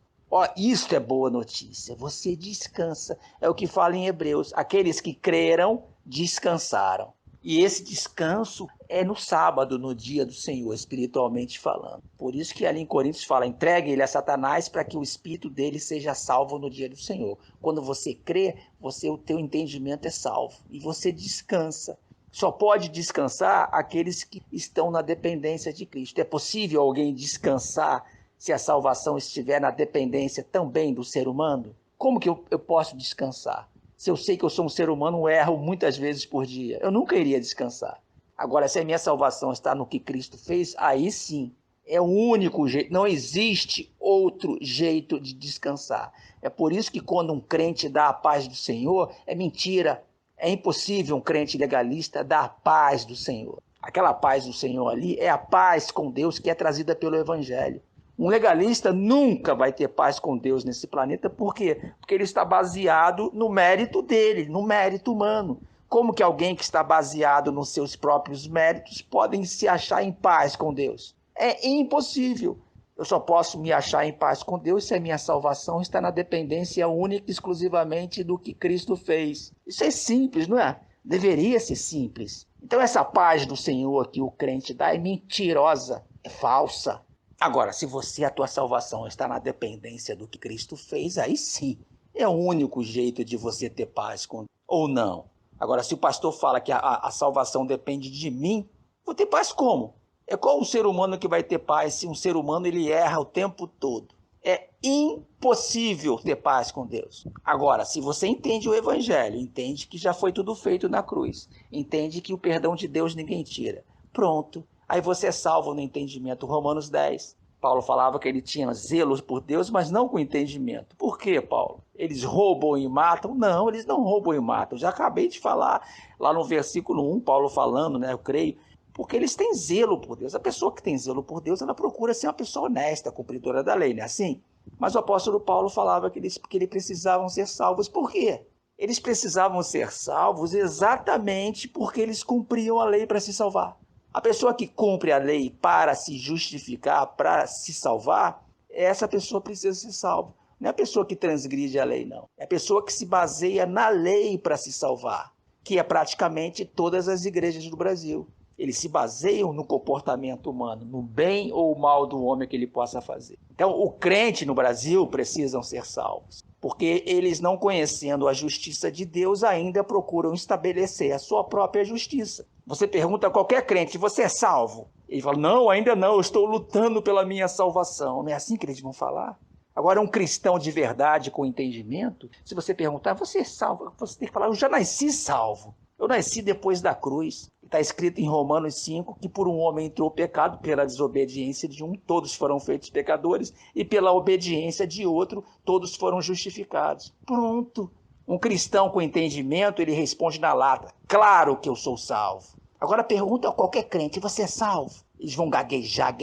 Isto é boa notícia, você descansa. É o que fala em Hebreus. Aqueles que creram, descansaram. E esse descanso é no sábado, no dia do Senhor, espiritualmente falando. Por isso que ali em Coríntios fala, entregue ele a Satanás para que o espírito dele seja salvo no dia do Senhor. Quando você crê, o teu entendimento é salvo. E você descansa. Só pode descansar aqueles que estão na dependência de Cristo. É possível alguém descansar se a salvação estiver na dependência também do ser humano? Como que eu posso descansar? Se eu sei que eu sou um ser humano, erro muitas vezes por dia. Eu nunca iria descansar. Agora, se a minha salvação está no que Cristo fez, aí sim, é o único jeito. Não existe outro jeito de descansar. É por isso que quando um crente dá a paz do Senhor, é mentira. É impossível um crente legalista dar a paz do Senhor. Aquela paz do Senhor ali é a paz com Deus que é trazida pelo Evangelho. Um legalista nunca vai ter paz com Deus nesse planeta. Por quê? Porque ele está baseado no mérito dele, no mérito humano. Como que alguém que está baseado nos seus próprios méritos podem se achar em paz com Deus? É impossível. Eu só posso me achar em paz com Deus se a minha salvação está na dependência única e exclusivamente do que Cristo fez. Isso é simples, não é? Deveria ser simples. Então essa paz do Senhor que o crente dá é mentirosa, é falsa. Agora, se a tua salvação está na dependência do que Cristo fez, aí sim, é o único jeito de você ter paz com Deus, ou não. Agora, se o pastor fala que a salvação depende de mim, vou ter paz como? É qual um ser humano que vai ter paz se um ser humano ele erra o tempo todo? É impossível ter paz com Deus. Agora, se você entende o Evangelho, entende que já foi tudo feito na cruz, entende que o perdão de Deus ninguém tira, pronto. Aí você é salvo no entendimento. Romanos 10. Paulo falava que ele tinha zelo por Deus, mas não com entendimento. Por quê, Paulo? Eles roubam e matam? Não, eles não roubam e matam. Já acabei de falar lá no versículo 1, Paulo falando, né? Eu creio. Porque eles têm zelo por Deus. A pessoa que tem zelo por Deus, ela procura ser uma pessoa honesta, cumpridora da lei, não é assim? Mas o apóstolo Paulo falava que eles precisavam ser salvos. Por quê? Eles precisavam ser salvos exatamente porque eles cumpriam a lei para se salvar. A pessoa que cumpre a lei para se justificar, para se salvar, essa pessoa precisa ser salva. Não é a pessoa que transgride a lei, não. É a pessoa que se baseia na lei para se salvar, que é praticamente todas as igrejas do Brasil. Eles se baseiam no comportamento humano, no bem ou mal do homem que ele possa fazer. Então, o crente no Brasil precisam ser salvos, porque eles, não conhecendo a justiça de Deus, ainda procuram estabelecer a sua própria justiça. Você pergunta a qualquer crente: você é salvo? Ele fala: não, ainda não, eu estou lutando pela minha salvação. Não é assim que eles vão falar? Agora, um cristão de verdade, com entendimento, se você perguntar: você é salvo? Você tem que falar: eu já nasci salvo. Eu nasci depois da cruz. Está escrito em Romanos 5 que por um homem entrou o pecado, pela desobediência de um, todos foram feitos pecadores, e pela obediência de outro, todos foram justificados. Pronto. Um cristão com entendimento, ele responde na lata: claro que eu sou salvo. Agora pergunta a qualquer crente: você é salvo? Eles vão gaguejar,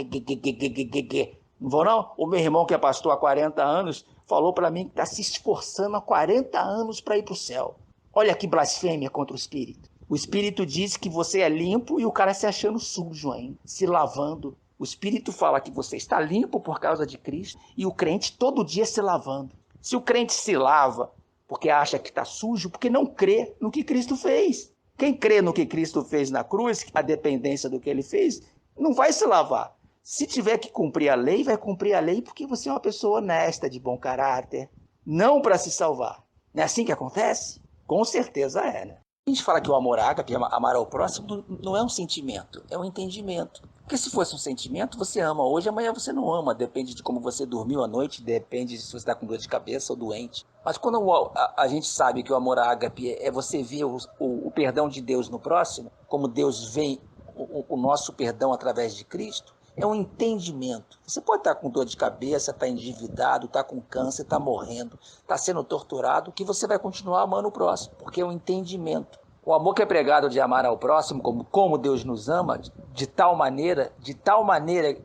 não vão não? O meu irmão, que é pastor há 40 anos, falou para mim que está se esforçando há 40 anos para ir para o céu. Olha que blasfêmia contra o Espírito. O Espírito diz que você é limpo e o cara se achando sujo ainda, se lavando. O Espírito fala que você está limpo por causa de Cristo e o crente todo dia se lavando. Se o crente se lava porque acha que está sujo, porque não crê no que Cristo fez. Quem crê no que Cristo fez na cruz, a dependência do que ele fez, não vai se lavar. Se tiver que cumprir a lei, vai cumprir a lei porque você é uma pessoa honesta, de bom caráter, não para se salvar. Não é assim que acontece? Com certeza é, né? A gente fala que o amor ágape, amar ao próximo, não é um sentimento, é um entendimento. Porque se fosse um sentimento, você ama hoje, amanhã você não ama. Depende de como você dormiu à noite, depende de se você está com dor de cabeça ou doente. Mas quando a gente sabe que o amor ágape é você ver o perdão de Deus no próximo, como Deus vê o nosso perdão através de Cristo, é um entendimento. Você pode estar com dor de cabeça, estar endividado, estar com câncer, estar morrendo, estar sendo torturado, que você vai continuar amando o próximo, porque é um entendimento. O amor que é pregado de amar ao próximo, como Deus nos ama, de tal maneira,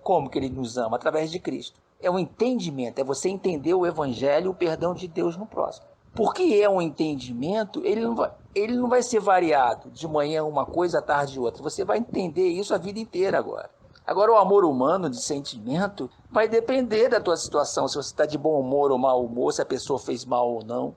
como que Ele nos ama? Através de Cristo. É um entendimento, é você entender o Evangelho, o perdão de Deus no próximo. Porque é um entendimento, ele não vai ser variado, de manhã uma coisa, à tarde outra. Você vai entender isso a vida inteira agora. Agora, o amor humano, de sentimento, vai depender da tua situação, se você está de bom humor ou mau humor, se a pessoa fez mal ou não.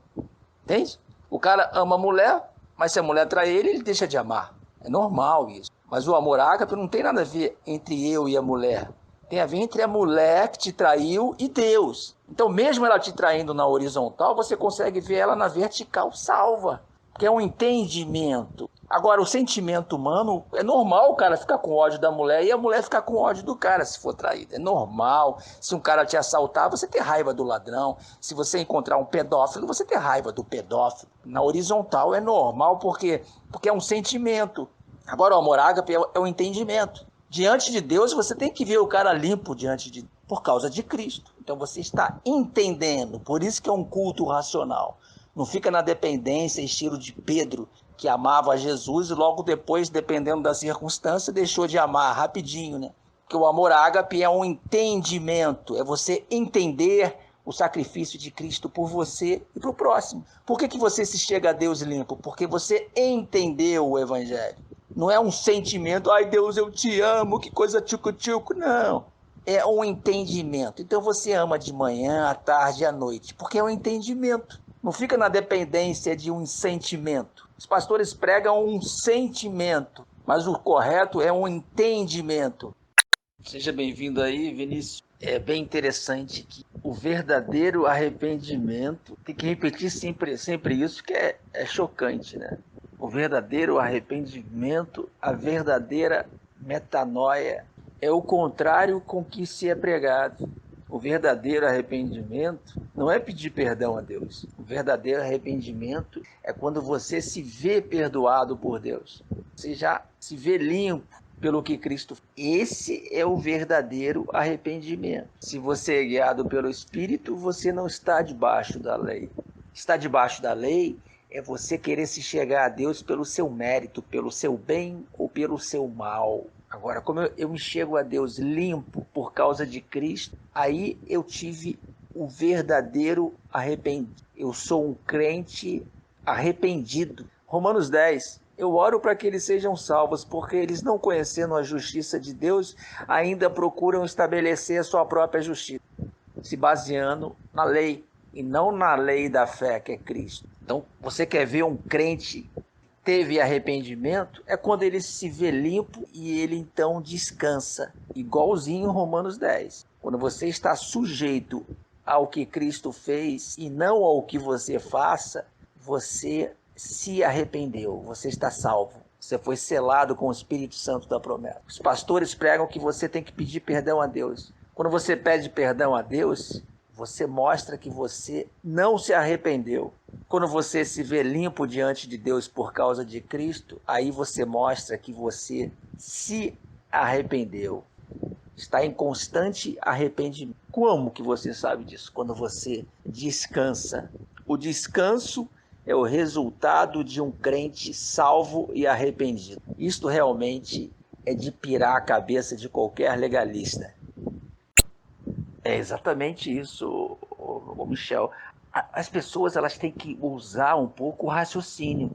Entende? O cara ama a mulher, mas se a mulher trai ele, ele deixa de amar. É normal isso. Mas o amor ágape não tem nada a ver entre eu e a mulher. Tem a ver entre a mulher que te traiu e Deus. Então, mesmo ela te traindo na horizontal, você consegue ver ela na vertical salva. Que é um entendimento. Agora, o sentimento humano, é normal o cara ficar com ódio da mulher e a mulher ficar com ódio do cara se for traída. É normal. Se um cara te assaltar, você ter raiva do ladrão. Se você encontrar um pedófilo, você ter raiva do pedófilo. Na horizontal é normal porque é um sentimento. Agora, o amor ágape é o entendimento. Diante de Deus, você tem que ver o cara limpo por causa de Cristo. Então, você está entendendo. Por isso que é um culto racional. Não fica na dependência, estilo de Pedro, que amava Jesus e logo depois, dependendo da circunstância, deixou de amar rapidinho, né? Porque o amor ágape é um entendimento, é você entender o sacrifício de Cristo por você e para o próximo. Por que você se chega a Deus limpo? Porque você entendeu o Evangelho. Não é um sentimento: ai Deus, eu te amo, que coisa tchucu-tchucu. Não, é um entendimento. Então você ama de manhã, à tarde e à noite, porque é um entendimento. Não fica na dependência de um sentimento. Os pastores pregam um sentimento, mas o correto é um entendimento. Seja bem-vindo aí, Vinícius. É bem interessante que o verdadeiro arrependimento, tem que repetir sempre isso, que é chocante, né? O verdadeiro arrependimento, a verdadeira metanoia, é o contrário com que se é pregado. O verdadeiro arrependimento não é pedir perdão a Deus. O verdadeiro arrependimento é quando você se vê perdoado por Deus. Você já se vê limpo pelo que Cristo fez. Esse é o verdadeiro arrependimento. Se você é guiado pelo Espírito, você não está debaixo da lei. Estar debaixo da lei é você querer se chegar a Deus pelo seu mérito, pelo seu bem ou pelo seu mal. Agora, como eu me chego a Deus limpo por causa de Cristo, aí eu tive o verdadeiro arrependido. Eu sou um crente arrependido. Romanos 10. Eu oro para que eles sejam salvos, porque eles, não conhecendo a justiça de Deus, ainda procuram estabelecer a sua própria justiça, se baseando na lei, e não na lei da fé, que é Cristo. Então, você quer ver um crente teve arrependimento é quando ele se vê limpo e ele então descansa, igualzinho em Romanos 10. Quando você está sujeito ao que Cristo fez e não ao que você faça, você se arrependeu, você está salvo. Você foi selado com o Espírito Santo da promessa. Os pastores pregam que você tem que pedir perdão a Deus. Quando você pede perdão a Deus, você mostra que você não se arrependeu. Quando você se vê limpo diante de Deus por causa de Cristo, aí você mostra que você se arrependeu. Está em constante arrependimento. Como que você sabe disso? Quando você descansa. O descanso é o resultado de um crente salvo e arrependido. Isto realmente é de pirar a cabeça de qualquer legalista. É exatamente isso, Michel. As pessoas elas têm que usar um pouco o raciocínio.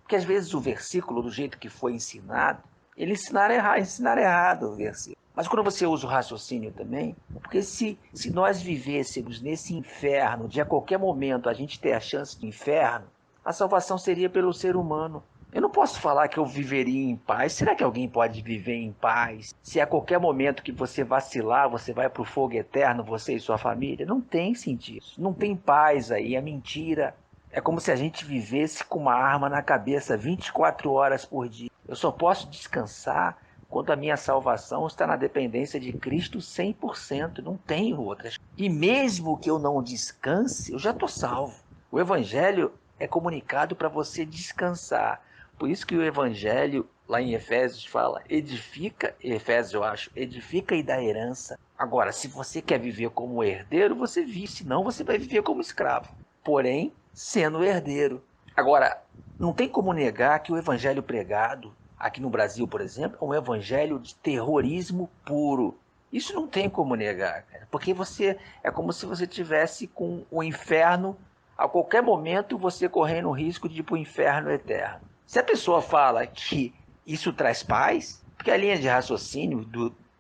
Porque às vezes o versículo, do jeito que foi ensinado, ele ensinar errado o versículo. Mas quando você usa o raciocínio também, porque se nós vivêssemos nesse inferno, de a qualquer momento a gente ter a chance do inferno, a salvação seria pelo ser humano. Eu não posso falar que eu viveria em paz. Será que alguém pode viver em paz? Se a qualquer momento que você vacilar, você vai para o fogo eterno, você e sua família? Não tem sentido. Não tem paz aí, é mentira. É como se a gente vivesse com uma arma na cabeça 24 horas por dia. Eu só posso descansar quando a minha salvação está na dependência de Cristo 100%. Não tenho outras. E mesmo que eu não descanse, eu já estou salvo. O Evangelho é comunicado para você descansar. Por isso que o Evangelho, lá em Efésios, fala, edifica, Efésios eu acho, edifica e dá herança. Agora, se você quer viver como herdeiro, você vive, senão você vai viver como escravo. Porém, sendo herdeiro. Agora, não tem como negar que o Evangelho pregado, aqui no Brasil, por exemplo, é um evangelho de terrorismo puro. Isso não tem como negar, cara, porque você é como se você tivesse com o inferno, a qualquer momento você correndo o risco de ir para o inferno eterno. Se a pessoa fala que isso traz paz, porque a linha de raciocínio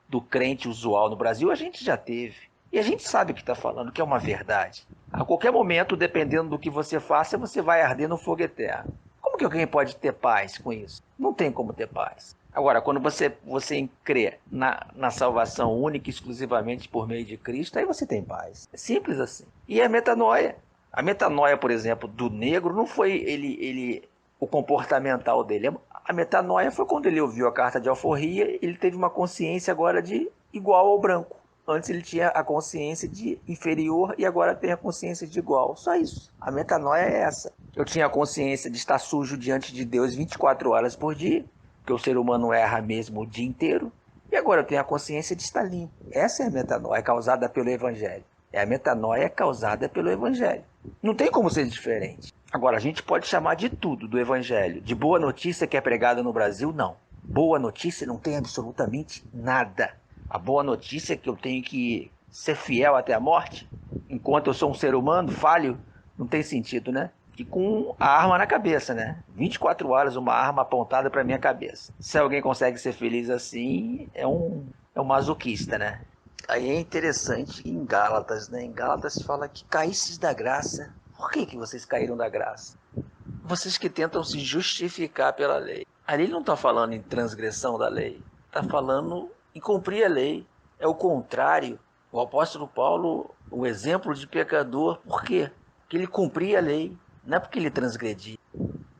do crente usual no Brasil a gente já teve. E a gente sabe que está falando, que é uma verdade. A qualquer momento, dependendo do que você faça, você vai arder no fogo eterno. Como que alguém pode ter paz com isso? Não tem como ter paz. Agora, quando você crê na salvação única e exclusivamente por meio de Cristo, aí você tem paz. É simples assim. E a metanoia. A metanoia, por exemplo, do negro não foi o comportamental dele. A metanoia foi quando ele ouviu a carta de alforria, ele teve uma consciência agora de igual ao branco. Antes ele tinha a consciência de inferior e agora tem a consciência de igual. Só isso. A metanoia é essa. Eu tinha a consciência de estar sujo diante de Deus 24 horas por dia, porque o ser humano erra mesmo o dia inteiro. E agora eu tenho a consciência de estar limpo. Essa é a metanoia causada pelo Evangelho. É a metanoia causada pelo Evangelho. Não tem como ser diferente. Agora, a gente pode chamar de tudo do Evangelho. De boa notícia que é pregada no Brasil, não. Boa notícia não tem absolutamente nada. A boa notícia é que eu tenho que ser fiel até a morte, enquanto eu sou um ser humano, falho, não tem sentido, né? E com a arma na cabeça, né? 24 horas uma arma apontada para minha cabeça. Se alguém consegue ser feliz assim, é um masoquista, né? Aí é interessante em Gálatas, né? Em Gálatas fala que caístes da graça. Por que vocês caíram da graça? Vocês que tentam se justificar pela lei. Ali ele não está falando em transgressão da lei. Está falando em cumprir a lei. É o contrário. O apóstolo Paulo, o exemplo de pecador, por quê? Porque ele cumpria a lei, não é porque ele transgredia.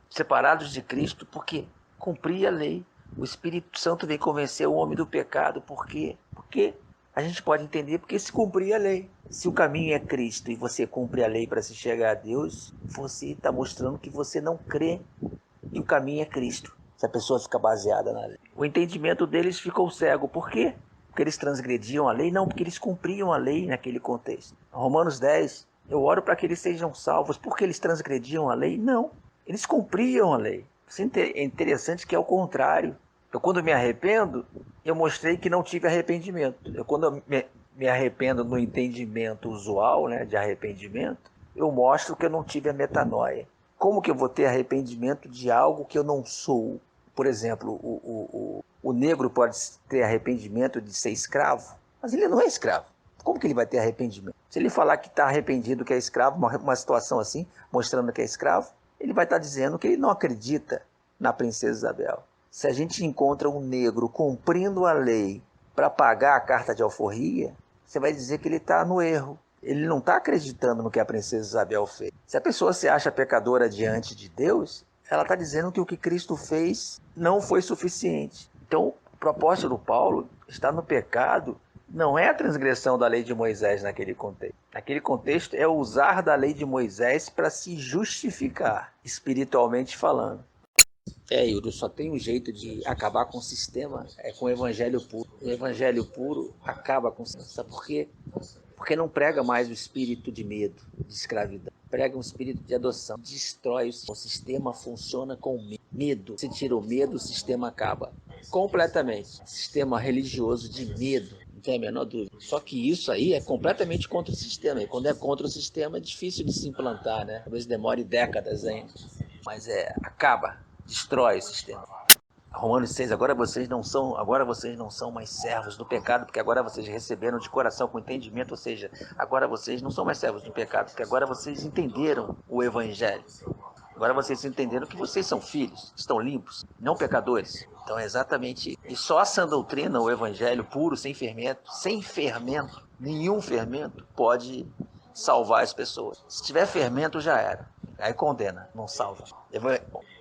Separados de Cristo, porque cumpria a lei. O Espírito Santo vem convencer o homem do pecado, por quê? Porque a gente pode entender porque se cumprir a lei. Se o caminho é Cristo e você cumpre a lei para se chegar a Deus, você está mostrando que você não crê e o caminho é Cristo. Se a pessoa fica baseada na lei. O entendimento deles ficou cego. Por quê? Porque eles transgrediam a lei? Não, porque eles cumpriam a lei naquele contexto. Romanos 10, eu oro para que eles sejam salvos. Porque eles transgrediam a lei? Não, eles cumpriam a lei. É interessante que é o contrário. Eu, quando me arrependo, eu mostrei que não tive arrependimento. Quando eu me arrependo no entendimento usual, né, de arrependimento, eu mostro que eu não tive a metanoia. Como que eu vou ter arrependimento de algo que eu não sou? Por exemplo, o negro pode ter arrependimento de ser escravo, mas ele não é escravo. Como que ele vai ter arrependimento? Se ele falar que está arrependido que é escravo, uma situação assim, mostrando que é escravo, ele vai estar dizendo que ele não acredita na princesa Isabel. Se a gente encontra um negro cumprindo a lei para pagar a carta de alforria, você vai dizer que ele está no erro. Ele não está acreditando no que a princesa Isabel fez. Se a pessoa se acha pecadora diante de Deus, ela está dizendo que o que Cristo fez não foi suficiente. Então, o propósito do Paulo está no pecado, não é a transgressão da lei de Moisés naquele contexto. Naquele contexto é usar da lei de Moisés para se justificar, espiritualmente falando. Yuri, só tem um jeito de acabar com o sistema, é com o evangelho puro. O evangelho puro acaba com o sistema. Sabe por quê? Porque não prega mais o espírito de medo, de escravidão. Prega um espírito de adoção. Destrói o sistema. O sistema funciona com medo. Se tira o medo, o sistema acaba completamente. Sistema religioso de medo. Não tem a menor dúvida. Só que isso aí é completamente contra o sistema. E quando é contra o sistema é difícil de se implantar, né? Talvez demore décadas ainda. Mas acaba, destrói o sistema. Romanos 6, agora vocês não são mais servos do pecado, porque agora vocês receberam de coração com entendimento, ou seja, agora vocês não são mais servos do pecado, porque agora vocês entenderam o evangelho. Agora vocês entenderam que vocês são filhos, estão limpos, não pecadores. Então é exatamente isso. E só a sã doutrina, o evangelho puro, sem fermento, nenhum fermento pode salvar as pessoas. Se tiver fermento, já era. Aí condena, não salva.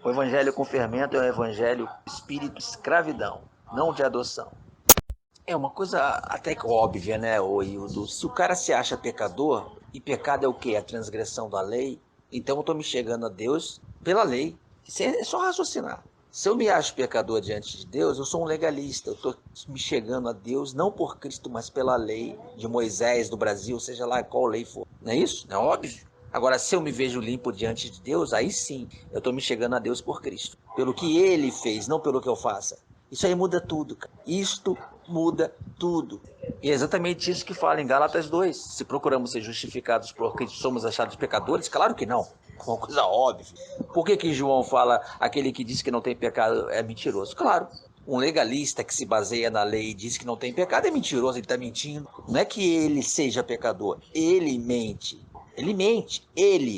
O evangelho com fermento é um evangelho de espírito de escravidão, não de adoção. É uma coisa até que óbvia, né, Hildo? Se o cara se acha pecador, e pecado é o quê? A transgressão da lei. Então eu estou me chegando a Deus pela lei. Isso é só raciocinar. Se eu me acho pecador diante de Deus, eu sou um legalista. Eu estou me chegando a Deus não por Cristo, mas pela lei de Moisés, do Brasil, seja lá qual lei for. Não é isso? Não é óbvio? Agora, se eu me vejo limpo diante de Deus, aí sim, eu estou me chegando a Deus por Cristo. Pelo que Ele fez, não pelo que eu faça. Isso aí muda tudo, cara. Isto muda tudo. E é exatamente isso que fala em Gálatas 2. Se procuramos ser justificados por Cristo, somos achados pecadores? Claro que não. É uma coisa óbvia. Por que João fala, aquele que diz que não tem pecado é mentiroso? Claro. Um legalista que se baseia na lei e diz que não tem pecado é mentiroso, ele está mentindo. Não é que ele seja pecador, ele mente. Ele mente,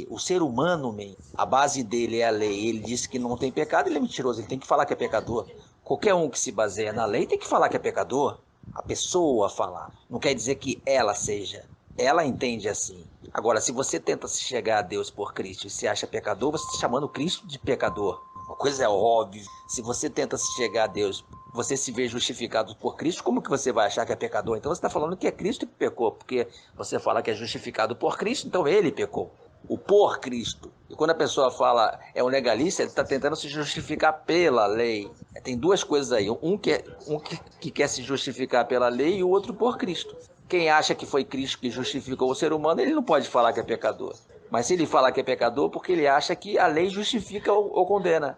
o ser humano mente. A base dele é a lei. Ele diz que não tem pecado, ele é mentiroso, ele tem que falar que é pecador. Qualquer um que se baseia na lei tem que falar que é pecador. A pessoa falar. Não quer dizer que ela seja. Ela entende assim. Agora, se você tenta se chegar a Deus por Cristo e se acha pecador, você está chamando Cristo de pecador. Uma coisa é óbvia. Se você tenta se chegar a Deus, você se vê justificado por Cristo, como que você vai achar que é pecador? Então você está falando que é Cristo que pecou, porque você fala que é justificado por Cristo, então ele pecou. O por Cristo. E quando a pessoa fala é um legalista, ele está tentando se justificar pela lei. Tem duas coisas aí. Um que quer se justificar pela lei e o outro por Cristo. Quem acha que foi Cristo que justificou o ser humano, ele não pode falar que é pecador. Mas se ele falar que é pecador, porque ele acha que a lei justifica ou condena.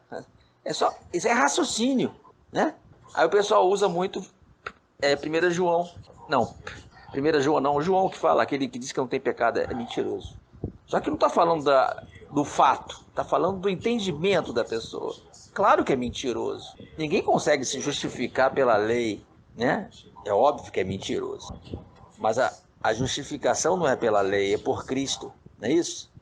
Isso é raciocínio, né? Aí o pessoal usa muito 1 João. Não, 1 João não. João que fala, aquele que diz que não tem pecado é mentiroso. Só que não está falando do fato, está falando do entendimento da pessoa. Claro que é mentiroso. Ninguém consegue se justificar pela lei, né? É óbvio que é mentiroso. Mas a justificação não é pela lei, é por Cristo. Não é isso?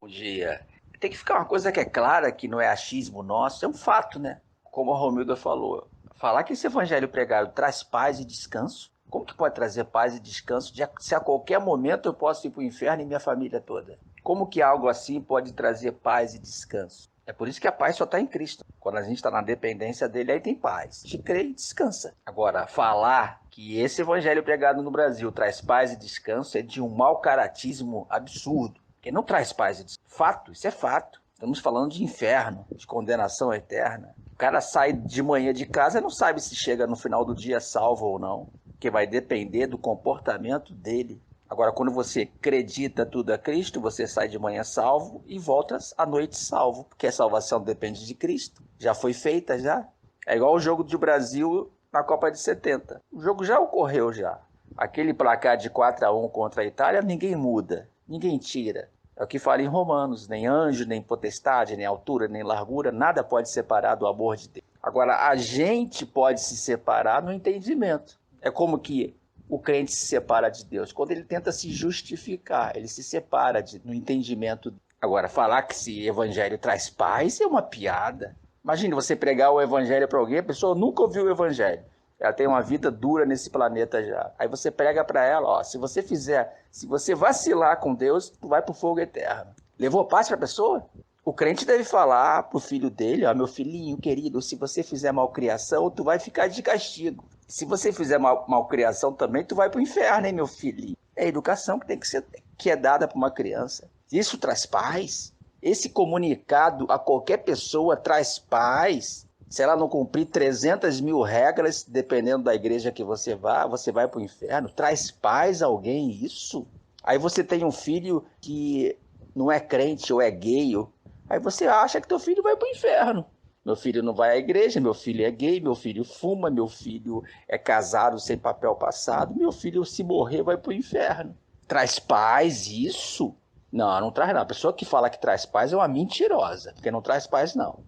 Bom dia. Tem que ficar uma coisa que é clara, que não é achismo nosso, é um fato, né? Como a Romilda falou. Falar que esse evangelho pregado traz paz e descanso, como que pode trazer paz e descanso se a qualquer momento eu posso ir para o inferno e minha família toda? Como que algo assim pode trazer paz e descanso? É por isso que a paz só está em Cristo. Quando a gente está na dependência dele, aí tem paz. A gente crê e descansa. Agora, falar que esse evangelho pregado no Brasil traz paz e descanso é de um mau caratismo absurdo. Porque não traz paz e descanso. Fato, isso é fato. Estamos falando de inferno, de condenação eterna. O cara sai de manhã de casa e não sabe se chega no final do dia salvo ou não. Porque vai depender do comportamento dele. Agora, quando você acredita tudo a Cristo, você sai de manhã salvo e volta à noite salvo, porque a salvação depende de Cristo. Já foi feita, já. É igual o jogo do Brasil na Copa de 70. O jogo já ocorreu, já. Aquele placar de 4-1 contra a Itália, ninguém muda, ninguém tira. É o que fala em Romanos, nem anjo, nem potestade, nem altura, nem largura, nada pode separar do amor de Deus. Agora, a gente pode se separar no entendimento. É como que o crente se separa de Deus. Quando ele tenta se justificar, ele se separa no entendimento. Agora, falar que esse evangelho traz paz é uma piada. Imagine você pregar o evangelho para alguém, a pessoa nunca ouviu o evangelho. Ela tem uma vida dura nesse planeta já. Aí você prega para ela, ó, se você vacilar com Deus, tu vai pro fogo eterno. Levou paz para a pessoa? O crente deve falar pro filho dele, ó, meu filhinho querido, se você fizer malcriação, tu vai ficar de castigo. Se você fizer malcriação também, tu vai pro inferno, hein, meu filhinho? É a educação que é dada para uma criança. Isso traz paz. Esse comunicado a qualquer pessoa traz paz. Se ela não cumprir 300 mil regras, dependendo da igreja que você vai para o inferno. Traz paz a alguém isso? Aí você tem um filho que não é crente ou é gay. Aí você acha que teu filho vai para o inferno. Meu filho não vai à igreja, meu filho é gay, meu filho fuma, meu filho é casado sem papel passado, meu filho, se morrer, vai para o inferno. Traz paz isso? Não, não traz não. A pessoa que fala que traz paz é uma mentirosa, porque não traz paz não.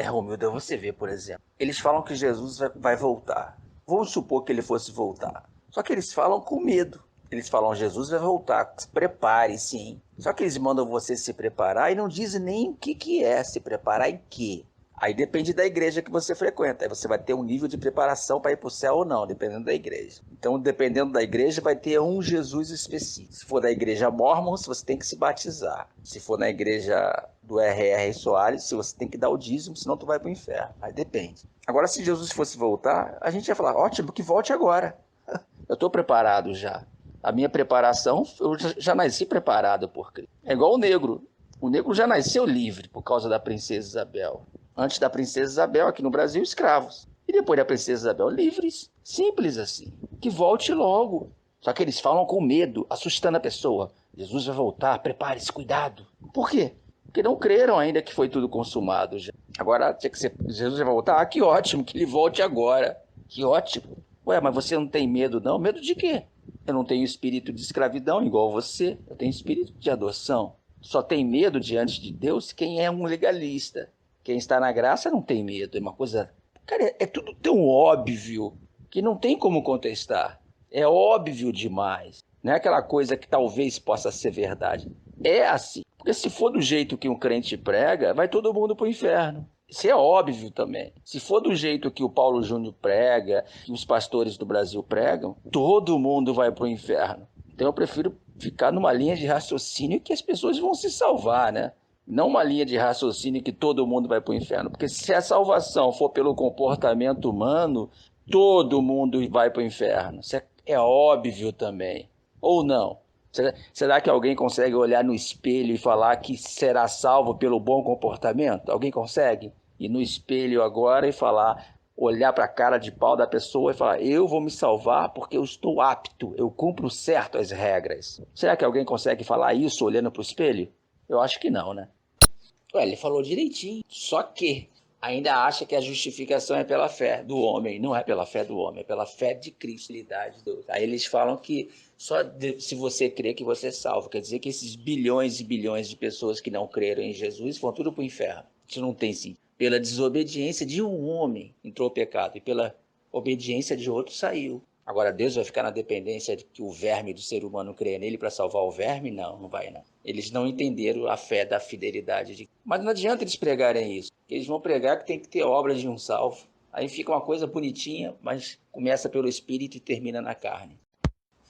Romildo, você vê, por exemplo, eles falam que Jesus vai voltar. Vamos supor que ele fosse voltar. Só que eles falam com medo. Eles falam, Jesus vai voltar, prepare, sim. Só que eles mandam você se preparar e não dizem nem o que é se preparar em quê. Aí depende da igreja que você frequenta. Aí você vai ter um nível de preparação para ir para o céu ou não, dependendo da igreja. Então, dependendo da igreja, vai ter um Jesus específico. Se for da igreja Mormon, você tem que se batizar. Se for na igreja do R.R. Soares, você tem que dar o dízimo, senão tu vai para o inferno. Aí depende. Agora, se Jesus fosse voltar, a gente ia falar, ótimo, que volte agora. Eu estou preparado já. A minha preparação, eu já nasci preparado por Cristo. É igual o negro. O negro já nasceu livre por causa da princesa Isabel. Antes da princesa Isabel, aqui no Brasil, escravos. E depois da princesa Isabel, livres. Simples assim. Que volte logo. Só que eles falam com medo, assustando a pessoa. Jesus vai voltar, prepare-se, cuidado. Por quê? Porque não creram ainda que foi tudo consumado já. Agora, tinha que ser, Jesus vai voltar? Ah, que ótimo, que ele volte agora. Que ótimo. Ué, mas você não tem medo não? Medo de quê? Eu não tenho espírito de escravidão igual você. Eu tenho espírito de adoção. Só tem medo diante de Deus quem é um legalista. Quem está na graça não tem medo. É uma coisa... Cara, é tudo tão óbvio que não tem como contestar. É óbvio demais. Não é aquela coisa que talvez possa ser verdade. É assim. Porque se for do jeito que um crente prega, vai todo mundo para o inferno. Isso é óbvio também. Se for do jeito que o Paulo Júnior prega, que os pastores do Brasil pregam, todo mundo vai para o inferno. Então eu prefiro ficar numa linha de raciocínio que as pessoas vão se salvar, né? Não uma linha de raciocínio que todo mundo vai para o inferno. Porque se a salvação for pelo comportamento humano, todo mundo vai para o inferno. Isso é óbvio também. Ou não? Será que alguém consegue olhar no espelho e falar que será salvo pelo bom comportamento? Alguém consegue? Ir no espelho agora e falar, olhar para a cara de pau da pessoa e falar, eu vou me salvar porque eu estou apto, eu cumpro certo as regras. Será que alguém consegue falar isso olhando para o espelho? Eu acho que não, né? Ué, ele falou direitinho, só que ainda acha que a justificação é pela fé do homem. Não é pela fé do homem, é pela fé de Cristo. Aí eles falam que se você crer que você é salvo. Quer dizer que esses bilhões e bilhões de pessoas que não creram em Jesus vão tudo para o inferno. Isso não tem sim. Pela desobediência de um homem entrou o pecado e pela obediência de outro saiu. Agora Deus vai ficar na dependência de que o verme do ser humano creia nele para salvar o verme? Não, não vai não. Eles não entenderam a fé da fidelidade. Mas não adianta eles pregarem isso. Eles vão pregar que tem que ter obras de um salvo. Aí fica uma coisa bonitinha, mas começa pelo espírito e termina na carne.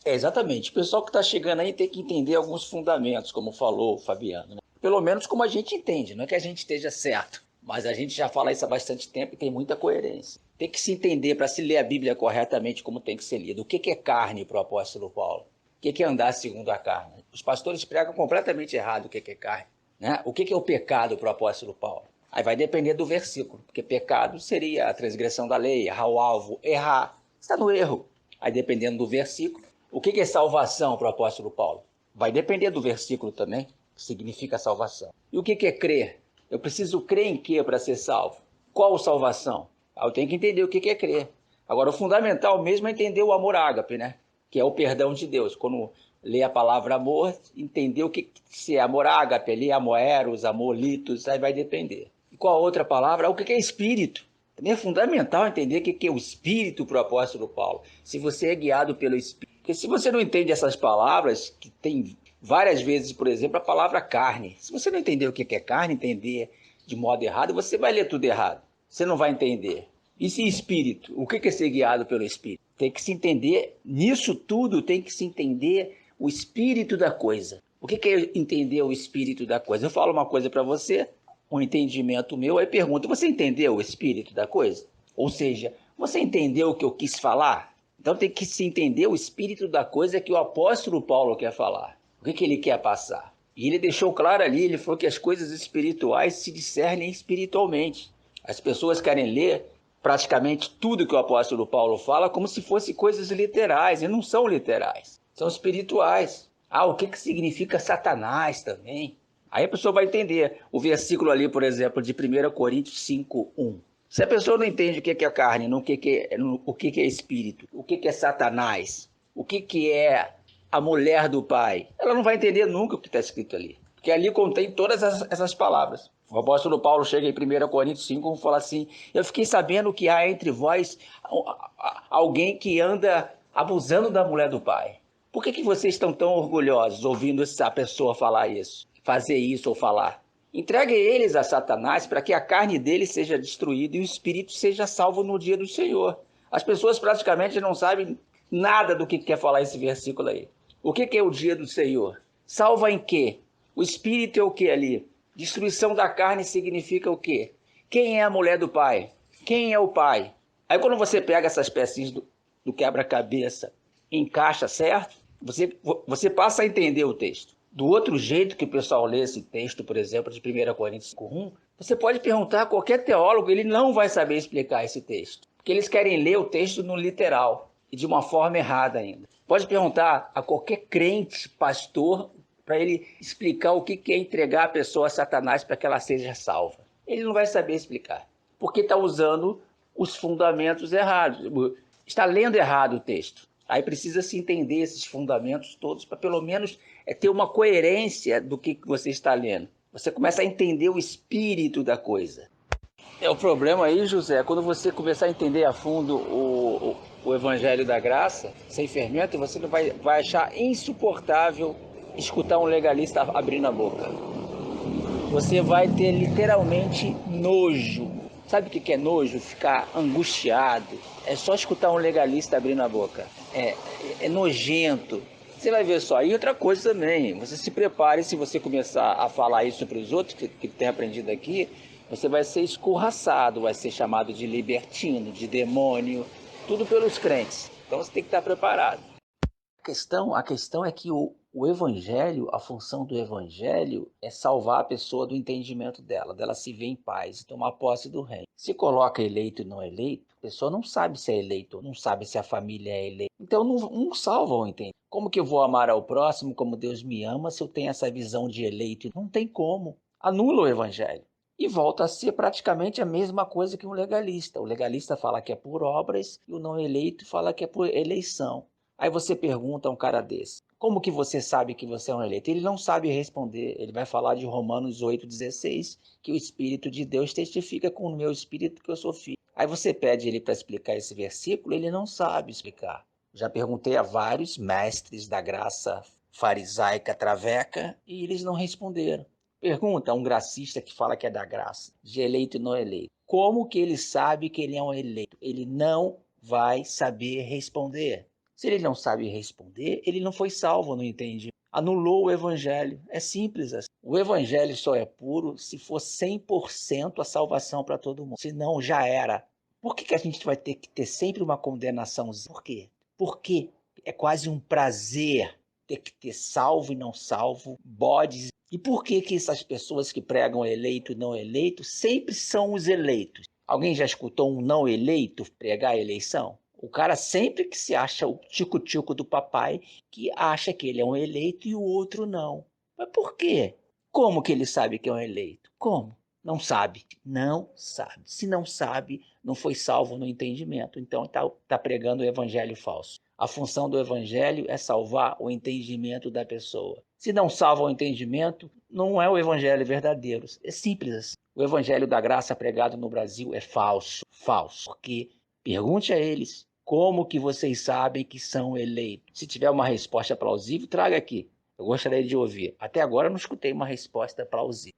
Exatamente. O pessoal que está chegando aí tem que entender alguns fundamentos, como falou o Fabiano, né? Pelo menos como a gente entende. Não é que a gente esteja certo, mas a gente já fala isso há bastante tempo e tem muita coerência. Tem que se entender para se ler a Bíblia corretamente como tem que ser lido. O que é carne para o apóstolo Paulo? O que é andar segundo a carne? Os pastores pregam completamente errado o que é carne, né? O que é o pecado para o apóstolo Paulo? Aí vai depender do versículo, porque pecado seria a transgressão da lei, errar o alvo, errar. Está no erro. Aí dependendo do versículo. O que é salvação para o apóstolo Paulo? Vai depender do versículo também, que significa salvação. E o que é crer? Eu preciso crer em quê para ser salvo? Qual salvação? Eu tenho que entender o que é crer. Agora, o fundamental mesmo é entender o amor ágape, né? Que é o perdão de Deus. Quando lê a palavra amor, entender o que se é amor ágape, ali, amor eros, amor litos, aí vai depender. E qual a outra palavra? O que é espírito? Também é fundamental entender o que é o espírito para o apóstolo Paulo. Se você é guiado pelo espírito. Porque se você não entende essas palavras, que tem várias vezes, por exemplo, a palavra carne. Se você não entender o que é carne, entender de modo errado, você vai ler tudo errado. Você não vai entender. E se espírito? O que é ser guiado pelo espírito? Tem que se entender, nisso tudo tem que se entender o espírito da coisa. O que é entender o espírito da coisa? Eu falo uma coisa para você, um entendimento meu, aí pergunto, você entendeu o espírito da coisa? Ou seja, você entendeu o que eu quis falar? Então tem que se entender o espírito da coisa que o apóstolo Paulo quer falar. O que ele quer passar? E ele deixou claro ali, ele falou que as coisas espirituais se discernem espiritualmente. As pessoas querem ler praticamente tudo que o apóstolo Paulo fala como se fossem coisas literais, e não são literais, são espirituais. Ah, o que significa Satanás também? Aí a pessoa vai entender o versículo ali, por exemplo, de 1 Coríntios 5:1. Se a pessoa não entende o que é carne, o que é espírito, o que é Satanás, o que é a mulher do pai, ela não vai entender nunca o que está escrito ali. Porque ali contém todas essas palavras. O apóstolo Paulo chega em 1 Coríntios 5 e fala assim, eu fiquei sabendo que há entre vós alguém que anda abusando da mulher do pai. Por que vocês estão tão orgulhosos ouvindo essa pessoa falar isso, fazer isso ou falar? Entregue eles a Satanás para que a carne deles seja destruída e o espírito seja salvo no dia do Senhor. As pessoas praticamente não sabem nada do que quer falar esse versículo aí. O que é o dia do Senhor? Salva em quê? O espírito é o que ali? Destruição da carne significa o quê? Quem é a mulher do pai? Quem é o pai? Aí quando você pega essas pecinhas do quebra-cabeça, encaixa certo, você passa a entender o texto. Do outro jeito que o pessoal lê esse texto, por exemplo, de 1 Coríntios 5:1, você pode perguntar a qualquer teólogo, ele não vai saber explicar esse texto. Porque eles querem ler o texto no literal e de uma forma errada ainda. Pode perguntar a qualquer crente, pastor, para ele explicar o que é entregar a pessoa a Satanás para que ela seja salva. Ele não vai saber explicar, porque está usando os fundamentos errados. Está lendo errado o texto. Aí precisa se entender esses fundamentos todos para pelo menos ter uma coerência do que você está lendo. Você começa a entender o espírito da coisa. O problema aí, José, quando você começar a entender a fundo o Evangelho da Graça, sem fermento, você vai achar insuportável escutar um legalista abrindo a boca. Você vai ter literalmente nojo. Sabe o que é nojo? Ficar angustiado. É só escutar um legalista abrindo a boca. É nojento. Você vai ver só. E outra coisa também, você se prepare, se você começar a falar isso para os outros que tem aprendido aqui, você vai ser escorraçado, vai ser chamado de libertino, de demônio, tudo pelos crentes. Então você tem que estar preparado. A questão é que o evangelho, a função do evangelho é salvar a pessoa do entendimento dela se ver em paz e tomar posse do reino. Se coloca eleito e não eleito, a pessoa não sabe se é eleito, não sabe se a família é eleita. Então não salva o entendimento. Como que eu vou amar ao próximo como Deus me ama se eu tenho essa visão de eleito? Não tem como. Anula o evangelho. E volta a ser praticamente a mesma coisa que um legalista. O legalista fala que é por obras e o não eleito fala que é por eleição. Aí você pergunta a um cara desse, como que você sabe que você é um eleito? Ele não sabe responder, ele vai falar de Romanos 8,16, que o Espírito de Deus testifica com o meu espírito que eu sou filho. Aí você pede ele para explicar esse versículo, ele não sabe explicar. Já perguntei a vários mestres da graça farisaica traveca e eles não responderam. Pergunta a um gracista que fala que é da graça, de eleito e não eleito. Como que ele sabe que ele é um eleito? Ele não vai saber responder. Se ele não sabe responder, ele não foi salvo, não entende? Anulou o evangelho. É simples assim. O evangelho só é puro se for 100% a salvação para todo mundo. Senão já era. Por que a gente vai ter que ter sempre uma condenação? Por quê? Porque é quase um prazer ter que ter salvo e não salvo, bodes. E por que essas pessoas que pregam eleito e não eleito sempre são os eleitos? Alguém já escutou um não eleito pregar a eleição? O cara sempre que se acha o tico-tico do papai, que acha que ele é um eleito e o outro não. Mas por quê? Como que ele sabe que é um eleito? Como? Não sabe. Não sabe. Se não sabe, não foi salvo no entendimento. Então está pregando o evangelho falso. A função do evangelho é salvar o entendimento da pessoa. Se não salva o entendimento, não é o evangelho verdadeiro. É simples assim. O evangelho da graça pregado no Brasil é falso. Falso. Porque pergunte a eles. Como que vocês sabem que são eleitos? Se tiver uma resposta plausível, traga aqui. Eu gostaria de ouvir. Até agora eu não escutei uma resposta plausível.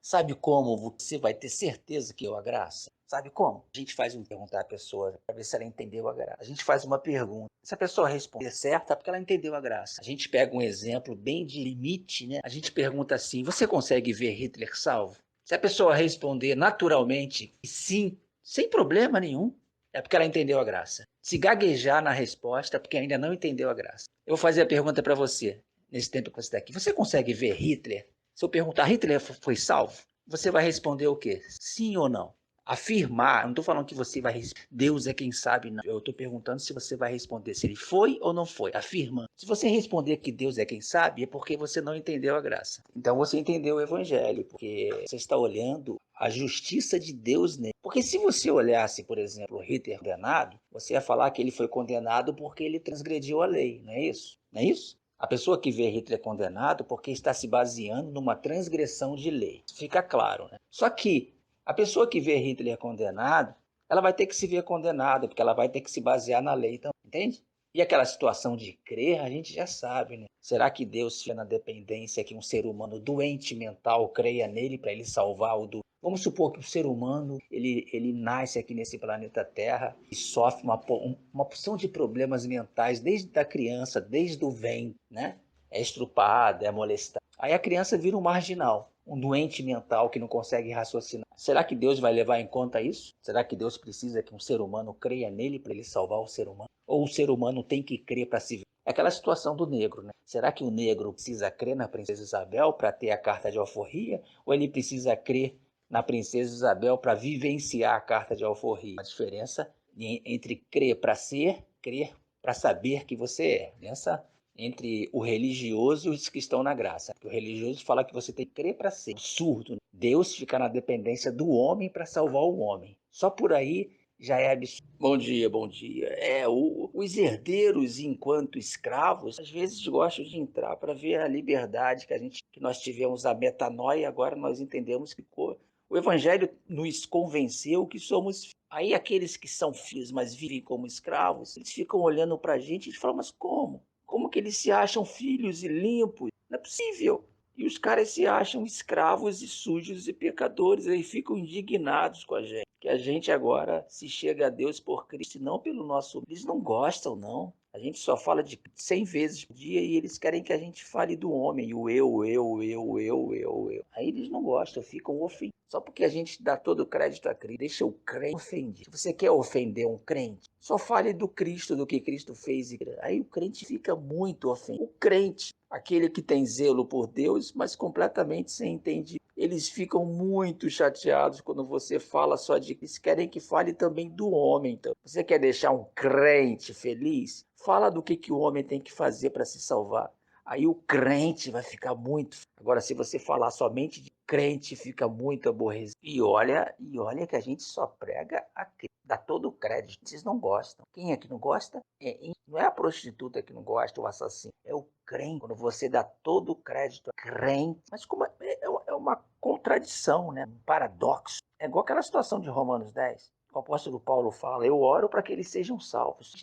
Sabe como você vai ter certeza que é a graça? Sabe como? A gente faz perguntar à pessoa para ver se ela entendeu a graça. A gente faz uma pergunta. Se a pessoa responder certa, é porque ela entendeu a graça. A gente pega um exemplo bem de limite, né? A gente pergunta assim: você consegue ver Hitler salvo? Se a pessoa responder naturalmente sim, sem problema nenhum, é porque ela entendeu a graça. Se gaguejar na resposta, é porque ainda não entendeu a graça. Eu vou fazer a pergunta para você, nesse tempo que você está aqui. Você consegue ver Hitler? Se eu perguntar, Hitler foi salvo? Você vai responder o quê? Sim ou não? Afirmar, não estou falando que você vai responder, Deus é quem sabe, não. Eu estou perguntando se você vai responder se ele foi ou não foi, afirmando. Se você responder que Deus é quem sabe, é porque você não entendeu a graça. Então você entendeu o evangelho, porque você está olhando a justiça de Deus nele. Porque se você olhasse, por exemplo, Hitler condenado, você ia falar que ele foi condenado porque ele transgrediu a lei, não é isso? Não é isso? A pessoa que vê Hitler condenado porque está se baseando numa transgressão de lei. Isso fica claro, né? Só que a pessoa que vê Hitler condenado, ela vai ter que se ver condenada, porque ela vai ter que se basear na lei também, entende? E aquela situação de crer, a gente já sabe, né? Será que Deus fica na dependência que um ser humano doente mental creia nele para ele salvar o do... Vamos supor que o ser humano, ele nasce aqui nesse planeta Terra e sofre uma porção de problemas mentais desde a criança, desde o ventre, né? É estrupada, é molestada. Aí a criança vira um marginal, um doente mental que não consegue raciocinar. Será que Deus vai levar em conta isso? Será que Deus precisa que um ser humano creia nele para ele salvar o ser humano? Ou o ser humano tem que crer para se ver? É aquela situação do negro, né? Será que o negro precisa crer na princesa Isabel para ter a carta de alforria? Ou ele precisa crer na princesa Isabel para vivenciar a carta de alforria? A diferença entre crer para ser, crer para saber que você é. Essa entre o religioso e os que estão na graça. O religioso fala que você tem que crer para ser. Absurdo. Deus fica na dependência do homem para salvar o homem. Só por aí já é absurdo. Bom dia, bom dia. Os herdeiros, enquanto escravos, às vezes gostam de entrar para ver a liberdade que nós tivemos a metanoia, agora nós entendemos que o evangelho nos convenceu que somos filhos. Aí aqueles que são filhos, mas vivem como escravos, eles ficam olhando para a gente e falam, mas como? Como que eles se acham filhos e limpos? Não é possível. E os caras se acham escravos e sujos e pecadores, aí ficam indignados com a gente. Que a gente agora se chega a Deus por Cristo e não pelo nosso... Eles não gostam, não. A gente só fala de 100 vezes por dia e eles querem que a gente fale do homem, o eu. Aí eles não gostam, ficam ofendidos. Só porque a gente dá todo o crédito a Cristo, deixa o crente ofendido. Se você quer ofender um crente, só fale do Cristo, do que Cristo fez. Aí o crente fica muito ofendido. O crente, aquele que tem zelo por Deus, mas completamente sem entender. Eles ficam muito chateados quando você fala só de... Eles querem que fale também do homem. Então. Você quer deixar um crente feliz? Fala do que o homem tem que fazer para se salvar. Aí o crente vai ficar muito... Agora, se você falar somente de crente, fica muito aborrecido. E olha que a gente só prega a Cristo. Dá todo o crédito. Vocês não gostam. Quem é que não gosta? Não é a prostituta que não gosta, o assassino. É o crente. Quando você dá todo o crédito a crente. Mas como é uma contradição, né? Um paradoxo. É igual aquela situação de Romanos 10. O apóstolo Paulo fala, eu oro para que eles sejam salvos.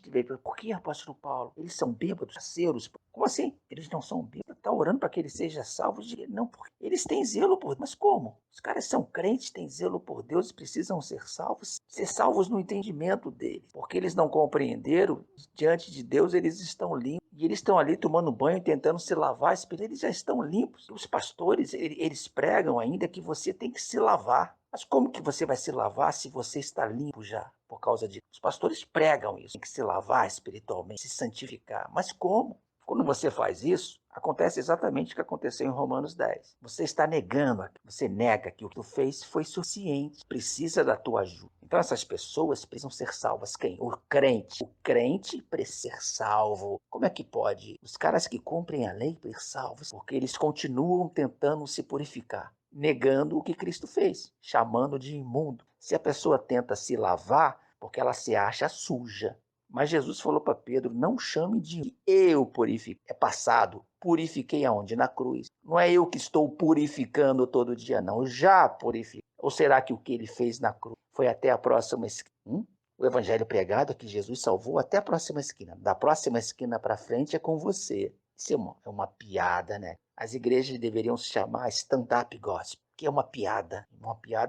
Por que, apóstolo Paulo? Eles são bêbados, parceiros. Como assim? Eles não são bêbados? Está orando para que eles sejam salvos? Não, porque eles têm zelo por Deus. Mas como? Os caras são crentes, têm zelo por Deus e precisam ser salvos? Ser salvos no entendimento deles. Porque eles não compreenderam, diante de Deus eles estão limpos. E eles estão ali tomando banho, tentando se lavar. Eles já estão limpos. Os pastores, eles pregam ainda que você tem que se lavar. Mas como que você vai se lavar se você está limpo já por causa disso? Os pastores pregam isso, tem que se lavar espiritualmente, se santificar. Mas como? Quando você faz isso, acontece exatamente o que aconteceu em Romanos 10. Você está negando, você nega que o que tu fez foi suficiente, precisa da tua ajuda. Então essas pessoas precisam ser salvas. Quem? O crente. O crente precisa ser salvo. Como é que pode? Os caras que cumprem a lei precisam ser salvos, porque eles continuam tentando se purificar, negando o que Cristo fez, chamando de imundo. Se a pessoa tenta se lavar, porque ela se acha suja. Mas Jesus falou para Pedro, não chame de eu purifiquei. É passado. Purifiquei aonde? Na cruz. Não é eu que estou purificando todo dia, não. Eu já purifiquei. Ou será que o que ele fez na cruz foi até a próxima esquina? O evangelho pregado que Jesus salvou até a próxima esquina. Da próxima esquina para frente é com você. Isso é uma piada, né? As igrejas deveriam se chamar stand-up gospel. que é uma piada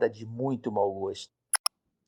de muito mau gosto.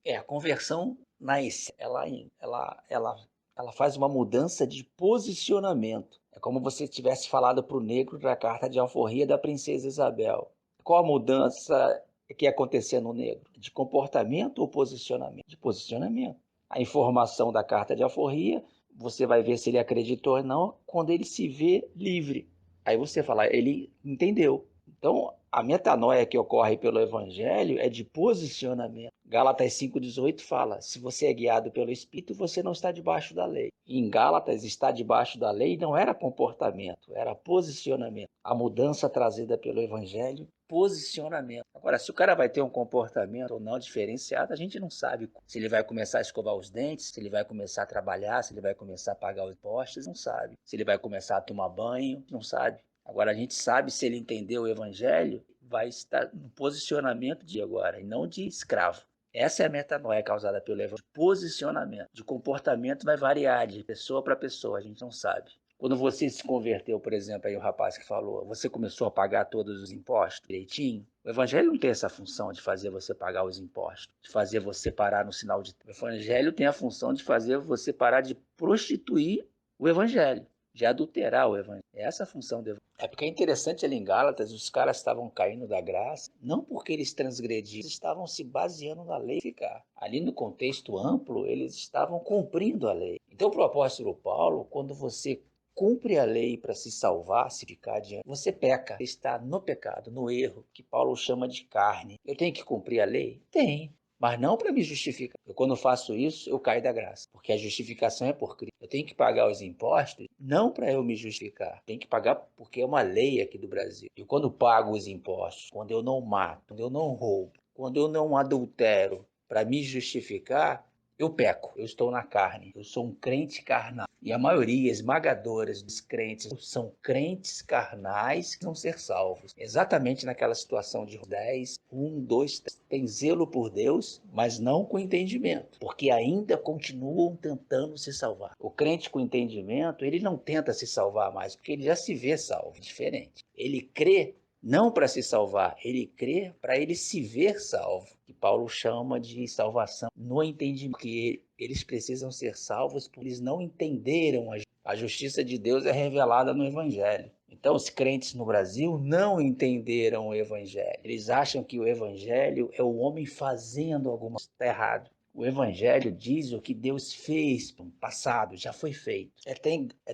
A conversão, na essência, ela faz uma mudança de posicionamento. É como você tivesse falado para o negro da carta de alforria da princesa Isabel. Qual a mudança que ia acontecer no negro? De comportamento ou posicionamento? De posicionamento. A informação da carta de alforria, você vai ver se ele acreditou ou não quando ele se vê livre. Aí você fala, ele entendeu. Então, a metanoia que ocorre pelo Evangelho é de posicionamento. Gálatas 5,18 fala, se você é guiado pelo Espírito, você não está debaixo da lei. E em Gálatas, estar debaixo da lei não era comportamento, era posicionamento. A mudança trazida pelo Evangelho, posicionamento. Agora, se o cara vai ter um comportamento ou não diferenciado, a gente não sabe se ele vai começar a escovar os dentes, se ele vai começar a trabalhar, se ele vai começar a pagar os impostos, não sabe. Se ele vai começar a tomar banho, não sabe. Agora, a gente sabe se ele entendeu o Evangelho, vai estar no posicionamento de agora, e não de escravo. Essa é a metanoia causada pelo Evangelho. De posicionamento, de comportamento vai variar de pessoa para pessoa, a gente não sabe. Quando você se converteu, por exemplo, aí o rapaz que falou, você começou a pagar todos os impostos direitinho? O Evangelho não tem essa função de fazer você pagar os impostos, de fazer você parar no sinal de... O Evangelho tem a função de fazer você parar de prostituir o Evangelho, de adulterar o Evangelho. É essa a função do Evangelho. É porque é interessante ali em Gálatas, os caras estavam caindo da graça, não porque eles transgrediram, eles estavam se baseando na lei ficar. Ali no contexto amplo, eles estavam cumprindo a lei. Então, para o apóstolo Paulo, quando você cumpre a lei para se salvar, se ficar adiante, você peca, você está no pecado, no erro, que Paulo chama de carne. Eu tenho que cumprir a lei? Tem. Mas não para me justificar. Quando faço isso, eu caio da graça, porque a justificação é por Cristo. Eu tenho que pagar os impostos, não para eu me justificar. Tenho que pagar porque é uma lei aqui do Brasil. E quando pago os impostos, quando eu não mato, quando eu não roubo, quando eu não adultero para me justificar, eu peco, eu estou na carne, eu sou um crente carnal. E a maioria esmagadora dos crentes são crentes carnais que vão ser salvos. Exatamente naquela situação de 10, 1, 2, 3. Tem zelo por Deus, mas não com entendimento, porque ainda continuam tentando se salvar. O crente com entendimento, ele não tenta se salvar mais, porque ele já se vê salvo, diferente. Ele crê não para se salvar, ele crê para ele se ver salvo, que Paulo chama de salvação no entendimento, que eles precisam ser salvos porque eles não entenderam a justiça de Deus é revelada no Evangelho. Então, os crentes no Brasil não entenderam o Evangelho. Eles acham que o Evangelho é o homem fazendo alguma coisa errada. O Evangelho diz o que Deus fez no passado, já foi feito.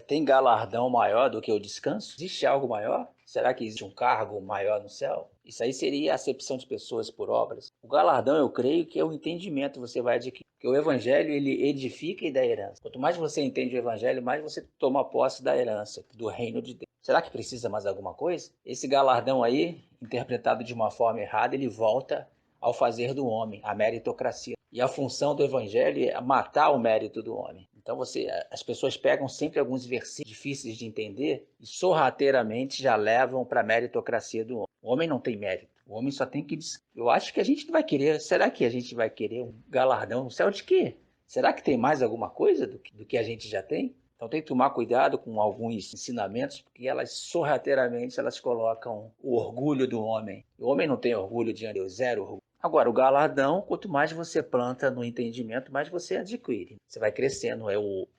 Tem galardão maior do que o descanso? Existe algo maior? Será que existe um cargo maior no céu? Isso aí seria a acepção de pessoas por obras. O galardão, eu creio que é o entendimento que você vai adquirir. Porque o Evangelho, ele edifica e dá herança. Quanto mais você entende o Evangelho, mais você toma posse da herança, do reino de Deus. Será que precisa mais alguma coisa? Esse galardão aí, interpretado de uma forma errada, ele volta ao fazer do homem, a meritocracia. E a função do Evangelho é matar o mérito do homem. Então as pessoas pegam sempre alguns versículos difíceis de entender e sorrateiramente já levam para a meritocracia do homem. O homem não tem mérito. O homem só tem que... Eu acho que a gente não vai querer... Será que a gente vai querer um galardão no céu de quê? Será que tem mais alguma coisa do que a gente já tem? Então tem que tomar cuidado com alguns ensinamentos, porque elas sorrateiramente elas colocam o orgulho do homem. O homem não tem orgulho diante de Deus, zero orgulho. Agora, o galardão, quanto mais você planta no entendimento, mais você adquire. Você vai crescendo,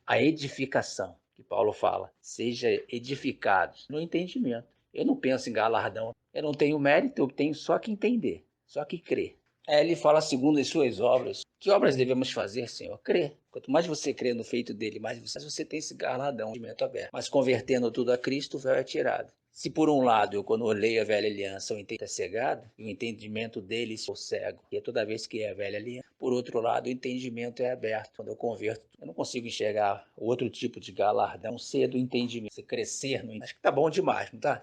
a edificação, que Paulo fala. Seja edificados no entendimento. Eu não penso em galardão. Eu não tenho mérito, eu tenho só que entender, só que crer. Ele fala segundo as suas obras. Que obras devemos fazer, Senhor? Crer. Quanto mais você crê no feito dele, mais você tem esse galardão de mente aberto. Mas convertendo tudo a Cristo, o véu é tirado. Se por um lado, eu quando eu leio a velha aliança, o entendimento é cegado, e o entendimento dele sou cego, e é toda vez que é a velha aliança. Por outro lado, o entendimento é aberto. Quando eu converto, eu não consigo enxergar outro tipo de galardão, ser do entendimento, você crescer no entendimento. Acho que tá bom demais, não tá?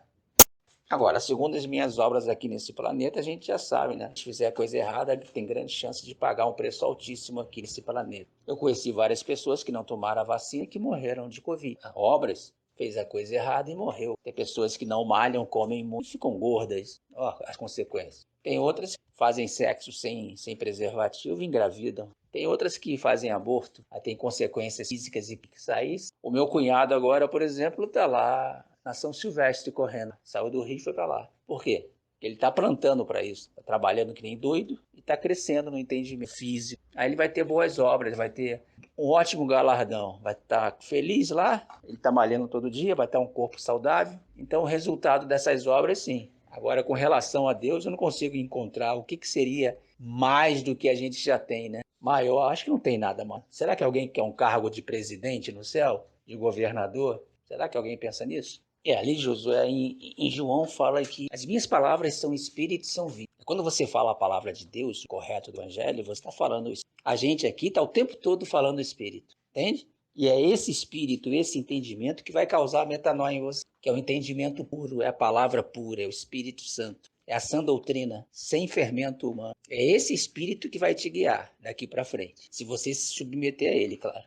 Agora, segundo as minhas obras aqui nesse planeta, a gente já sabe, né? Se fizer a coisa errada, tem grande chance de pagar um preço altíssimo aqui nesse planeta. Eu conheci várias pessoas que não tomaram a vacina e que morreram de Covid. Obras, fez a coisa errada e morreu. Tem pessoas que não malham, comem muito e ficam gordas. Ó, as consequências. Tem outras que fazem sexo sem preservativo e engravidam. Tem outras que fazem aborto, aí tem consequências físicas e psiquis. O meu cunhado agora, por exemplo, está lá na São Silvestre correndo. Saiu do Rio e foi para lá. Por quê? Ele está plantando para isso, está trabalhando que nem doido e está crescendo no entendimento físico. Aí ele vai ter boas obras, vai ter um ótimo galardão, vai estar feliz lá, ele está malhando todo dia, vai estar um corpo saudável. Então o resultado dessas obras, sim. Agora, com relação a Deus, eu não consigo encontrar o que seria mais do que a gente já tem, né? Maior, acho que não tem nada, mano. Será que alguém quer um cargo de presidente no céu? De governador? Será que alguém pensa nisso? Ali Josué, em João fala que as minhas palavras são espírito e são vida. Quando você fala a palavra de Deus, correto do evangelho, você está falando isso. A gente aqui está o tempo todo falando espírito, entende? E é esse espírito, esse entendimento que vai causar a metanoia em você, que é o entendimento puro, é a palavra pura, é o Espírito Santo. É a sã doutrina, sem fermento humano. É esse espírito que vai te guiar daqui para frente, se você se submeter a ele, claro.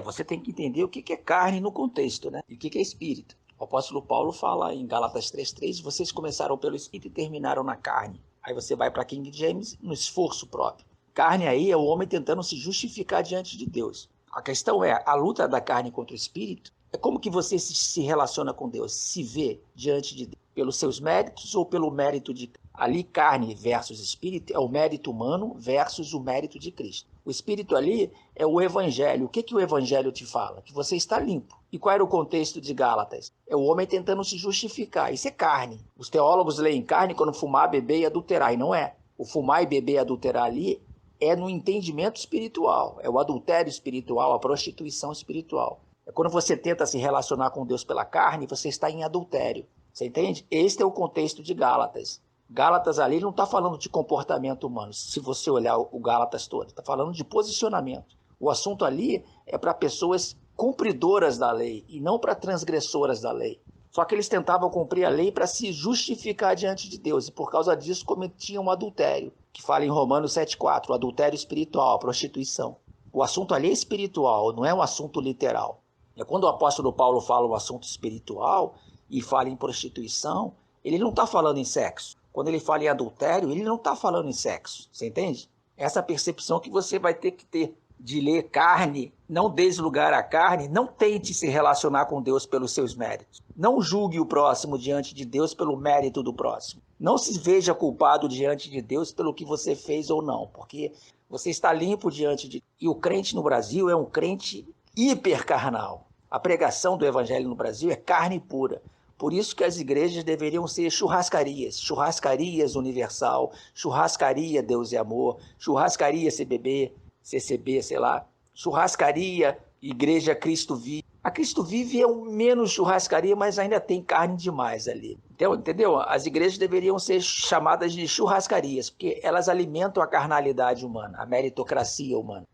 Você tem que entender o que é carne no contexto, né? E o que é espírito. O apóstolo Paulo fala em Gálatas 3:3, vocês começaram pelo espírito e terminaram na carne. Aí você vai para King James, no esforço próprio. Carne aí é o homem tentando se justificar diante de Deus. A questão é, a luta da carne contra o espírito, é como que você se relaciona com Deus, se vê diante de Deus, pelos seus méritos ou pelo mérito de Cristo. Ali, carne versus espírito é o mérito humano versus o mérito de Cristo. O espírito ali é o evangelho. O que o evangelho te fala? Que você está limpo. E qual era o contexto de Gálatas? É o homem tentando se justificar. Isso é carne. Os teólogos leem carne quando fumar, beber e adulterar. E não é. O fumar e beber e adulterar ali é no entendimento espiritual. É o adultério espiritual, a prostituição espiritual. É quando você tenta se relacionar com Deus pela carne, você está em adultério. Você entende? Este é o contexto de Gálatas. Gálatas ali não está falando de comportamento humano, se você olhar o Gálatas todo, está falando de posicionamento. O assunto ali é para pessoas cumpridoras da lei e não para transgressoras da lei. Só que eles tentavam cumprir a lei para se justificar diante de Deus e por causa disso cometiam um adultério, que fala em Romanos 7:4, o adultério espiritual, a prostituição. O assunto ali é espiritual, não é um assunto literal. É quando o apóstolo Paulo fala um assunto espiritual e fala em prostituição, ele não está falando em sexo. Quando ele fala em adultério, ele não está falando em sexo. Você entende? Essa percepção que você vai ter que ter de ler carne, não deslugar a carne, não tente se relacionar com Deus pelos seus méritos. Não julgue o próximo diante de Deus pelo mérito do próximo. Não se veja culpado diante de Deus pelo que você fez ou não, porque você está limpo diante de Deus. E o crente no Brasil é um crente hipercarnal. A pregação do evangelho no Brasil é carne pura. Por isso que as igrejas deveriam ser churrascarias, churrascarias universal, churrascaria Deus e Amor, churrascaria CBB, CCB, sei lá, churrascaria Igreja Cristo Vive. A Cristo Vive é um menos churrascaria, mas ainda tem carne demais ali. Entendeu? As igrejas deveriam ser chamadas de churrascarias, porque elas alimentam a carnalidade humana, a meritocracia humana.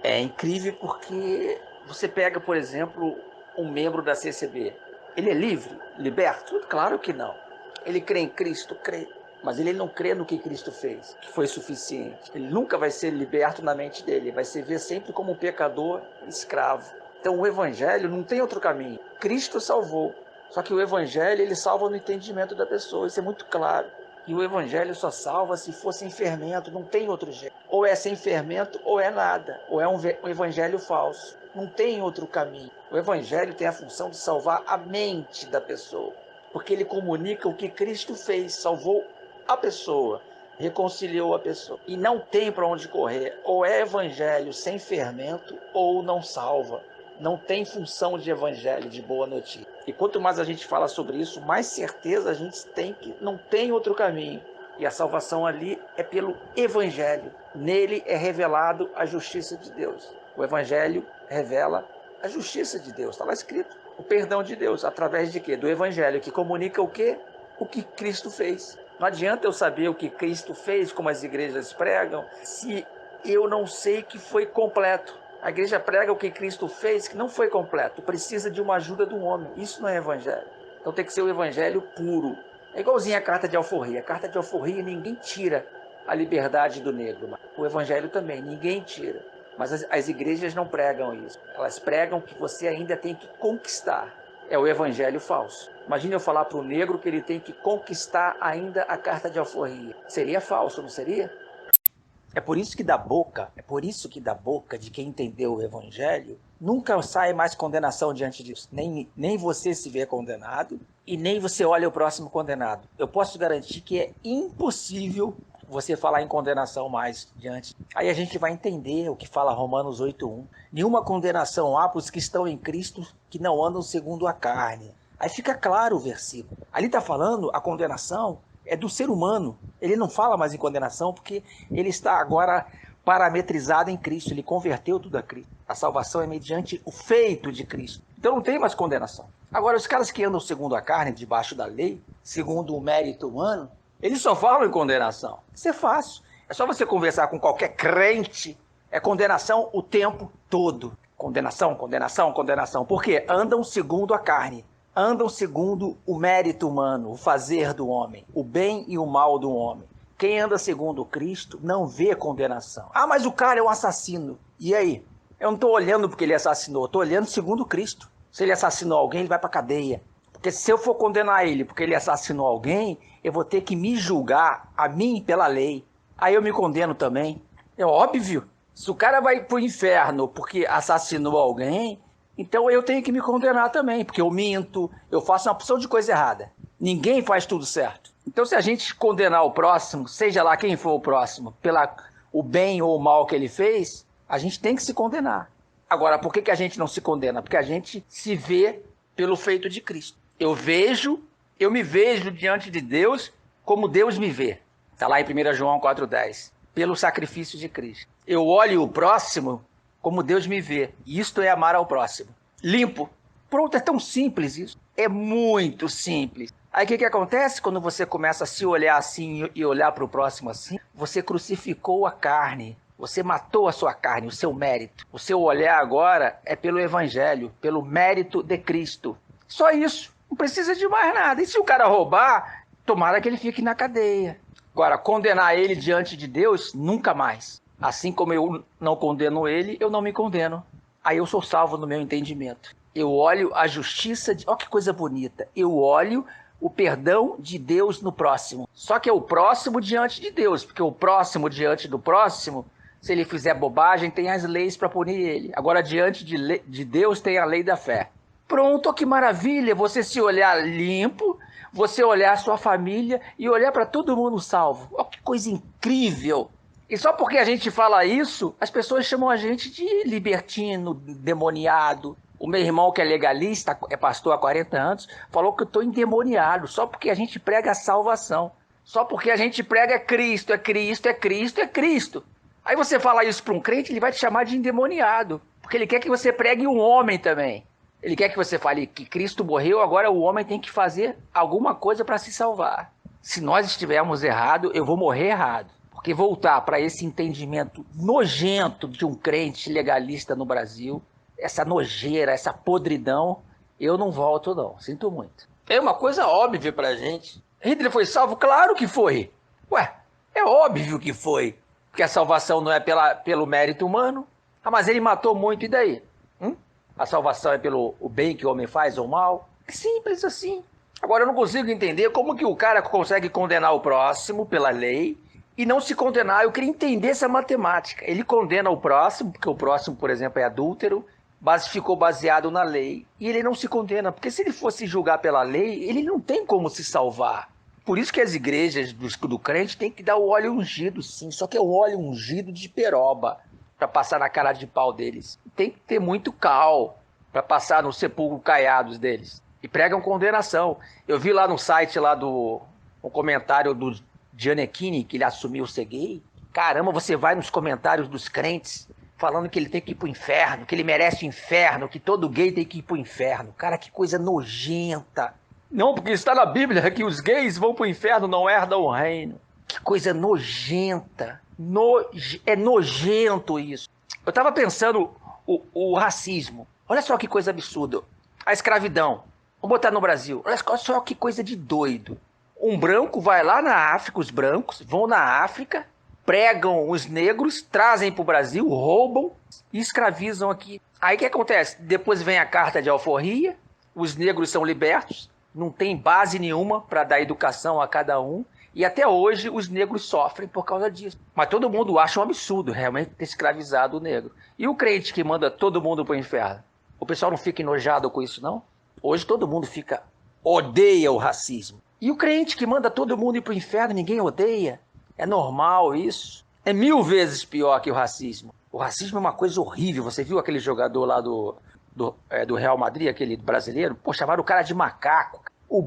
É incrível porque você pega, por exemplo, um membro da CCB. Ele é livre? Liberto? Claro que não. Ele crê em Cristo? Crê. Mas ele não crê no que Cristo fez, que foi suficiente. Ele nunca vai ser liberto na mente dele. Ele vai se ver sempre como um pecador escravo. Então o evangelho não tem outro caminho. Cristo salvou. Só que o evangelho ele salva no entendimento da pessoa. Isso é muito claro. E o evangelho só salva se for sem fermento. Não tem outro jeito. Ou é sem fermento ou é nada. Ou é um evangelho falso. Não tem outro caminho. O evangelho tem a função de salvar a mente da pessoa, porque ele comunica o que Cristo fez, salvou a pessoa, reconciliou a pessoa. E não tem para onde correr. Ou é evangelho sem fermento ou não salva. Não tem função de evangelho, de boa notícia. E quanto mais a gente fala sobre isso, mais certeza a gente tem que não tem outro caminho. E a salvação ali é pelo evangelho. Nele é revelado a justiça de Deus. O evangelho revela a justiça de Deus. Está lá escrito. O perdão de Deus. Através de quê? Do evangelho, que comunica o quê? O que Cristo fez. Não adianta eu saber o que Cristo fez, como as igrejas pregam, se eu não sei que foi completo. A igreja prega o que Cristo fez, que não foi completo. Precisa de uma ajuda do homem. Isso não é evangelho. Então tem que ser o evangelho puro. É igualzinho a carta de alforria. A carta de alforria ninguém tira a liberdade do negro. O evangelho também, ninguém tira. Mas as igrejas não pregam isso. Elas pregam que você ainda tem que conquistar. É o evangelho falso. Imagina eu falar para o negro que ele tem que conquistar ainda a carta de alforria. Seria falso, não seria? É por isso que da boca de quem entendeu o evangelho, nunca sai mais condenação diante disso. Nem você se vê condenado e nem você olha o próximo condenado. Eu posso garantir que é impossível você falar em condenação mais diante. Aí a gente vai entender o que fala Romanos 8:1. Nenhuma condenação há para os que estão em Cristo que não andam segundo a carne. Aí fica claro o versículo. Ali está falando a condenação é do ser humano. Ele não fala mais em condenação porque ele está agora parametrizado em Cristo. Ele converteu tudo a Cristo. A salvação é mediante o feito de Cristo. Então não tem mais condenação. Agora, os caras que andam segundo a carne, debaixo da lei, segundo o mérito humano, eles só falam em condenação. Isso é fácil. É só você conversar com qualquer crente. É condenação o tempo todo. Condenação, condenação, condenação. Por quê? Andam segundo a carne. Andam segundo o mérito humano, o fazer do homem, o bem e o mal do homem. Quem anda segundo Cristo não vê condenação. Ah, mas o cara é um assassino. E aí? Eu não estou olhando porque ele assassinou, estou olhando segundo Cristo. Se ele assassinou alguém, ele vai para a cadeia. Porque se eu for condenar ele porque ele assassinou alguém, eu vou ter que me julgar a mim pela lei. Aí eu me condeno também. É óbvio. Se o cara vai para o inferno porque assassinou alguém, então eu tenho que me condenar também, porque eu minto, eu faço uma porção de coisa errada. Ninguém faz tudo certo. Então se a gente condenar o próximo, seja lá quem for o próximo, pelo o bem ou o mal que ele fez, a gente tem que se condenar. Agora, por que a gente não se condena? Porque a gente se vê pelo feito de Cristo. Eu me vejo diante de Deus como Deus me vê. Está lá em 1 João 4,10. Pelo sacrifício de Cristo. Eu olho o próximo como Deus me vê. E isto é amar ao próximo. Limpo. Pronto, é tão simples isso. É muito simples. Aí o que acontece quando você começa a se olhar assim e olhar para o próximo assim? Você crucificou a carne. Você matou a sua carne, o seu mérito. O seu olhar agora é pelo evangelho, pelo mérito de Cristo. Só isso. Não precisa de mais nada. E se o cara roubar, tomara que ele fique na cadeia. Agora, condenar ele diante de Deus, nunca mais. Assim como eu não condeno ele, eu não me condeno. Aí eu sou salvo no meu entendimento. Eu olho a justiça, olha que coisa bonita. Eu olho o perdão de Deus no próximo. Só que é o próximo diante de Deus, porque o próximo diante do próximo, se ele fizer bobagem, tem as leis para punir ele. Agora, diante de Deus, tem a lei da fé. Pronto, que maravilha, você se olhar limpo, você olhar a sua família e olhar para todo mundo salvo. Olha que coisa incrível. E só porque a gente fala isso, as pessoas chamam a gente de libertino, demoniado. O meu irmão, que é legalista, é pastor há 40 anos, falou que eu estou endemoniado, só porque a gente prega a salvação. Só porque a gente prega Cristo, é Cristo, é Cristo, é Cristo. Aí você fala isso para um crente, ele vai te chamar de endemoniado, porque ele quer que você pregue um homem também. Ele quer que você fale que Cristo morreu, agora o homem tem que fazer alguma coisa para se salvar. Se nós estivermos errados, eu vou morrer errado. Porque voltar para esse entendimento nojento de um crente legalista no Brasil, essa nojeira, essa podridão, eu não volto não, sinto muito. É uma coisa óbvia pra gente. Hitler foi salvo? Claro que foi. Ué, é óbvio que foi. Porque a salvação não é pelo mérito humano. Ah, mas ele matou muito, e daí? A salvação é pelo o bem que o homem faz ou o mal? É simples assim. Agora eu não consigo entender como que o cara consegue condenar o próximo pela lei e não se condenar. Eu queria entender essa matemática. Ele condena o próximo, porque o próximo, por exemplo, é adúltero, ficou baseado na lei. E ele não se condena, porque se ele fosse julgar pela lei, ele não tem como se salvar. Por isso que as igrejas do crente têm que dar o óleo ungido, sim. Só que é o óleo ungido de peroba, para passar na cara de pau deles. Tem que ter muito cal para passar no sepulcro caiados deles. E pregam condenação. Eu vi lá no site lá um comentário do Gianecchini, que ele assumiu ser gay. Caramba, você vai nos comentários dos crentes falando que ele tem que ir pro inferno, que ele merece o inferno, que todo gay tem que ir pro inferno. Cara, que coisa nojenta. Não, porque está na Bíblia que os gays vão pro inferno, não herdam o reino. Que coisa nojenta. É nojento isso. Eu estava pensando o racismo. Olha só que coisa absurda. A escravidão. Vamos botar no Brasil. Olha só que coisa de doido. Um branco vai lá na África, os brancos vão na África, pregam os negros, trazem para o Brasil, roubam e escravizam aqui. Aí o que acontece? Depois vem a carta de alforria, os negros são libertos, não tem base nenhuma para dar educação a cada um, E até hoje os negros sofrem por causa disso. Mas todo mundo acha um absurdo realmente ter escravizado o negro. E o crente que manda todo mundo para o inferno? O pessoal não fica enojado com isso, não? Hoje todo mundo odeia o racismo. E o crente que manda todo mundo ir para o inferno, ninguém odeia. É normal isso. É 1000 vezes pior que o racismo. O racismo é uma coisa horrível. Você viu aquele jogador lá do Real Madrid, aquele brasileiro? Pô, chamaram o cara de macaco. O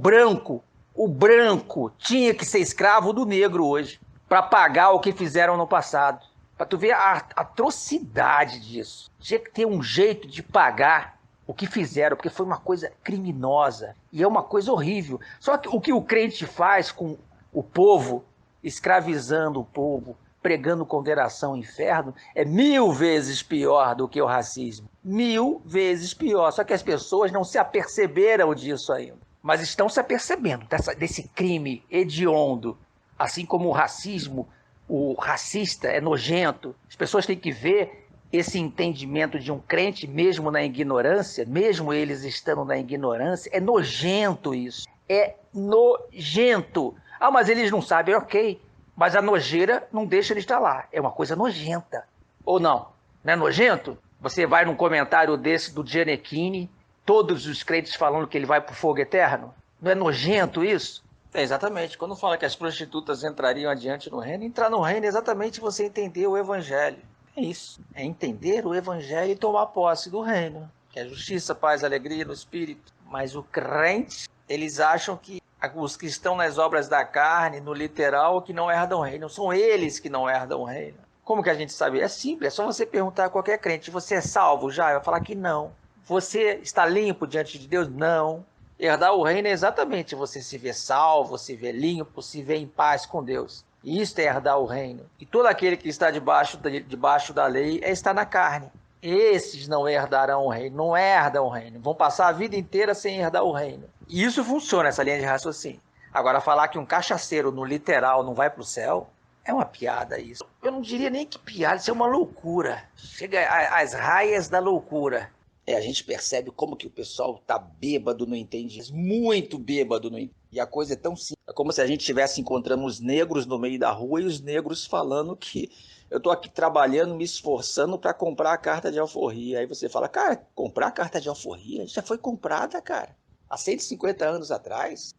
branco tinha que ser escravo do negro hoje, para pagar o que fizeram no passado. Para tu ver a atrocidade disso. Tinha que ter um jeito de pagar o que fizeram, porque foi uma coisa criminosa. E é uma coisa horrível. Só que o que o crente faz com o povo, escravizando o povo, pregando condenação ao inferno, é 1000 vezes pior do que o racismo. 1000 vezes pior. Só que as pessoas não se aperceberam disso ainda. Mas estão se apercebendo desse crime hediondo. Assim como o racismo, o racista é nojento. As pessoas têm que ver esse entendimento de um crente, mesmo na ignorância, mesmo eles estando na ignorância. É nojento isso. É nojento. Ah, mas eles não sabem, ok. Mas a nojeira não deixa ele estar lá. É uma coisa nojenta. Ou não? Não é nojento? Você vai num comentário desse do Gianecchini, todos os crentes falando que ele vai para o fogo eterno? Não é nojento isso? É, exatamente. Quando fala que as prostitutas entrariam adiante no reino, entrar no reino é exatamente você entender o evangelho. É isso. É entender o evangelho e tomar posse do reino. Que é justiça, paz, alegria no espírito. Mas o crente, eles acham que os que estão nas obras da carne, no literal, que não herdam o reino. São eles que não herdam o reino. Como que a gente sabe? É simples, é só você perguntar a qualquer crente. Você é salvo já? Vai falar que não. Você está limpo diante de Deus? Não. Herdar o reino é exatamente você se ver salvo, se ver limpo, se ver em paz com Deus. E isso é herdar o reino. E todo aquele que está debaixo da lei é estar na carne. Esses não herdarão o reino, não herdam o reino. Vão passar a vida inteira sem herdar o reino. E isso funciona, essa linha de raciocínio. Agora, falar que um cachaceiro no literal não vai para o céu, é uma piada isso. Eu não diria nem que piada, isso é uma loucura. Chega às raias da loucura. A gente percebe como que o pessoal tá bêbado no entendimento, muito bêbado no entendimento. E a coisa é tão simples. É como se a gente estivesse encontrando os negros no meio da rua e os negros falando que eu tô aqui trabalhando, me esforçando para comprar a carta de alforria. Aí você fala, cara, comprar a carta de alforria já foi comprada, cara, há 150 anos atrás.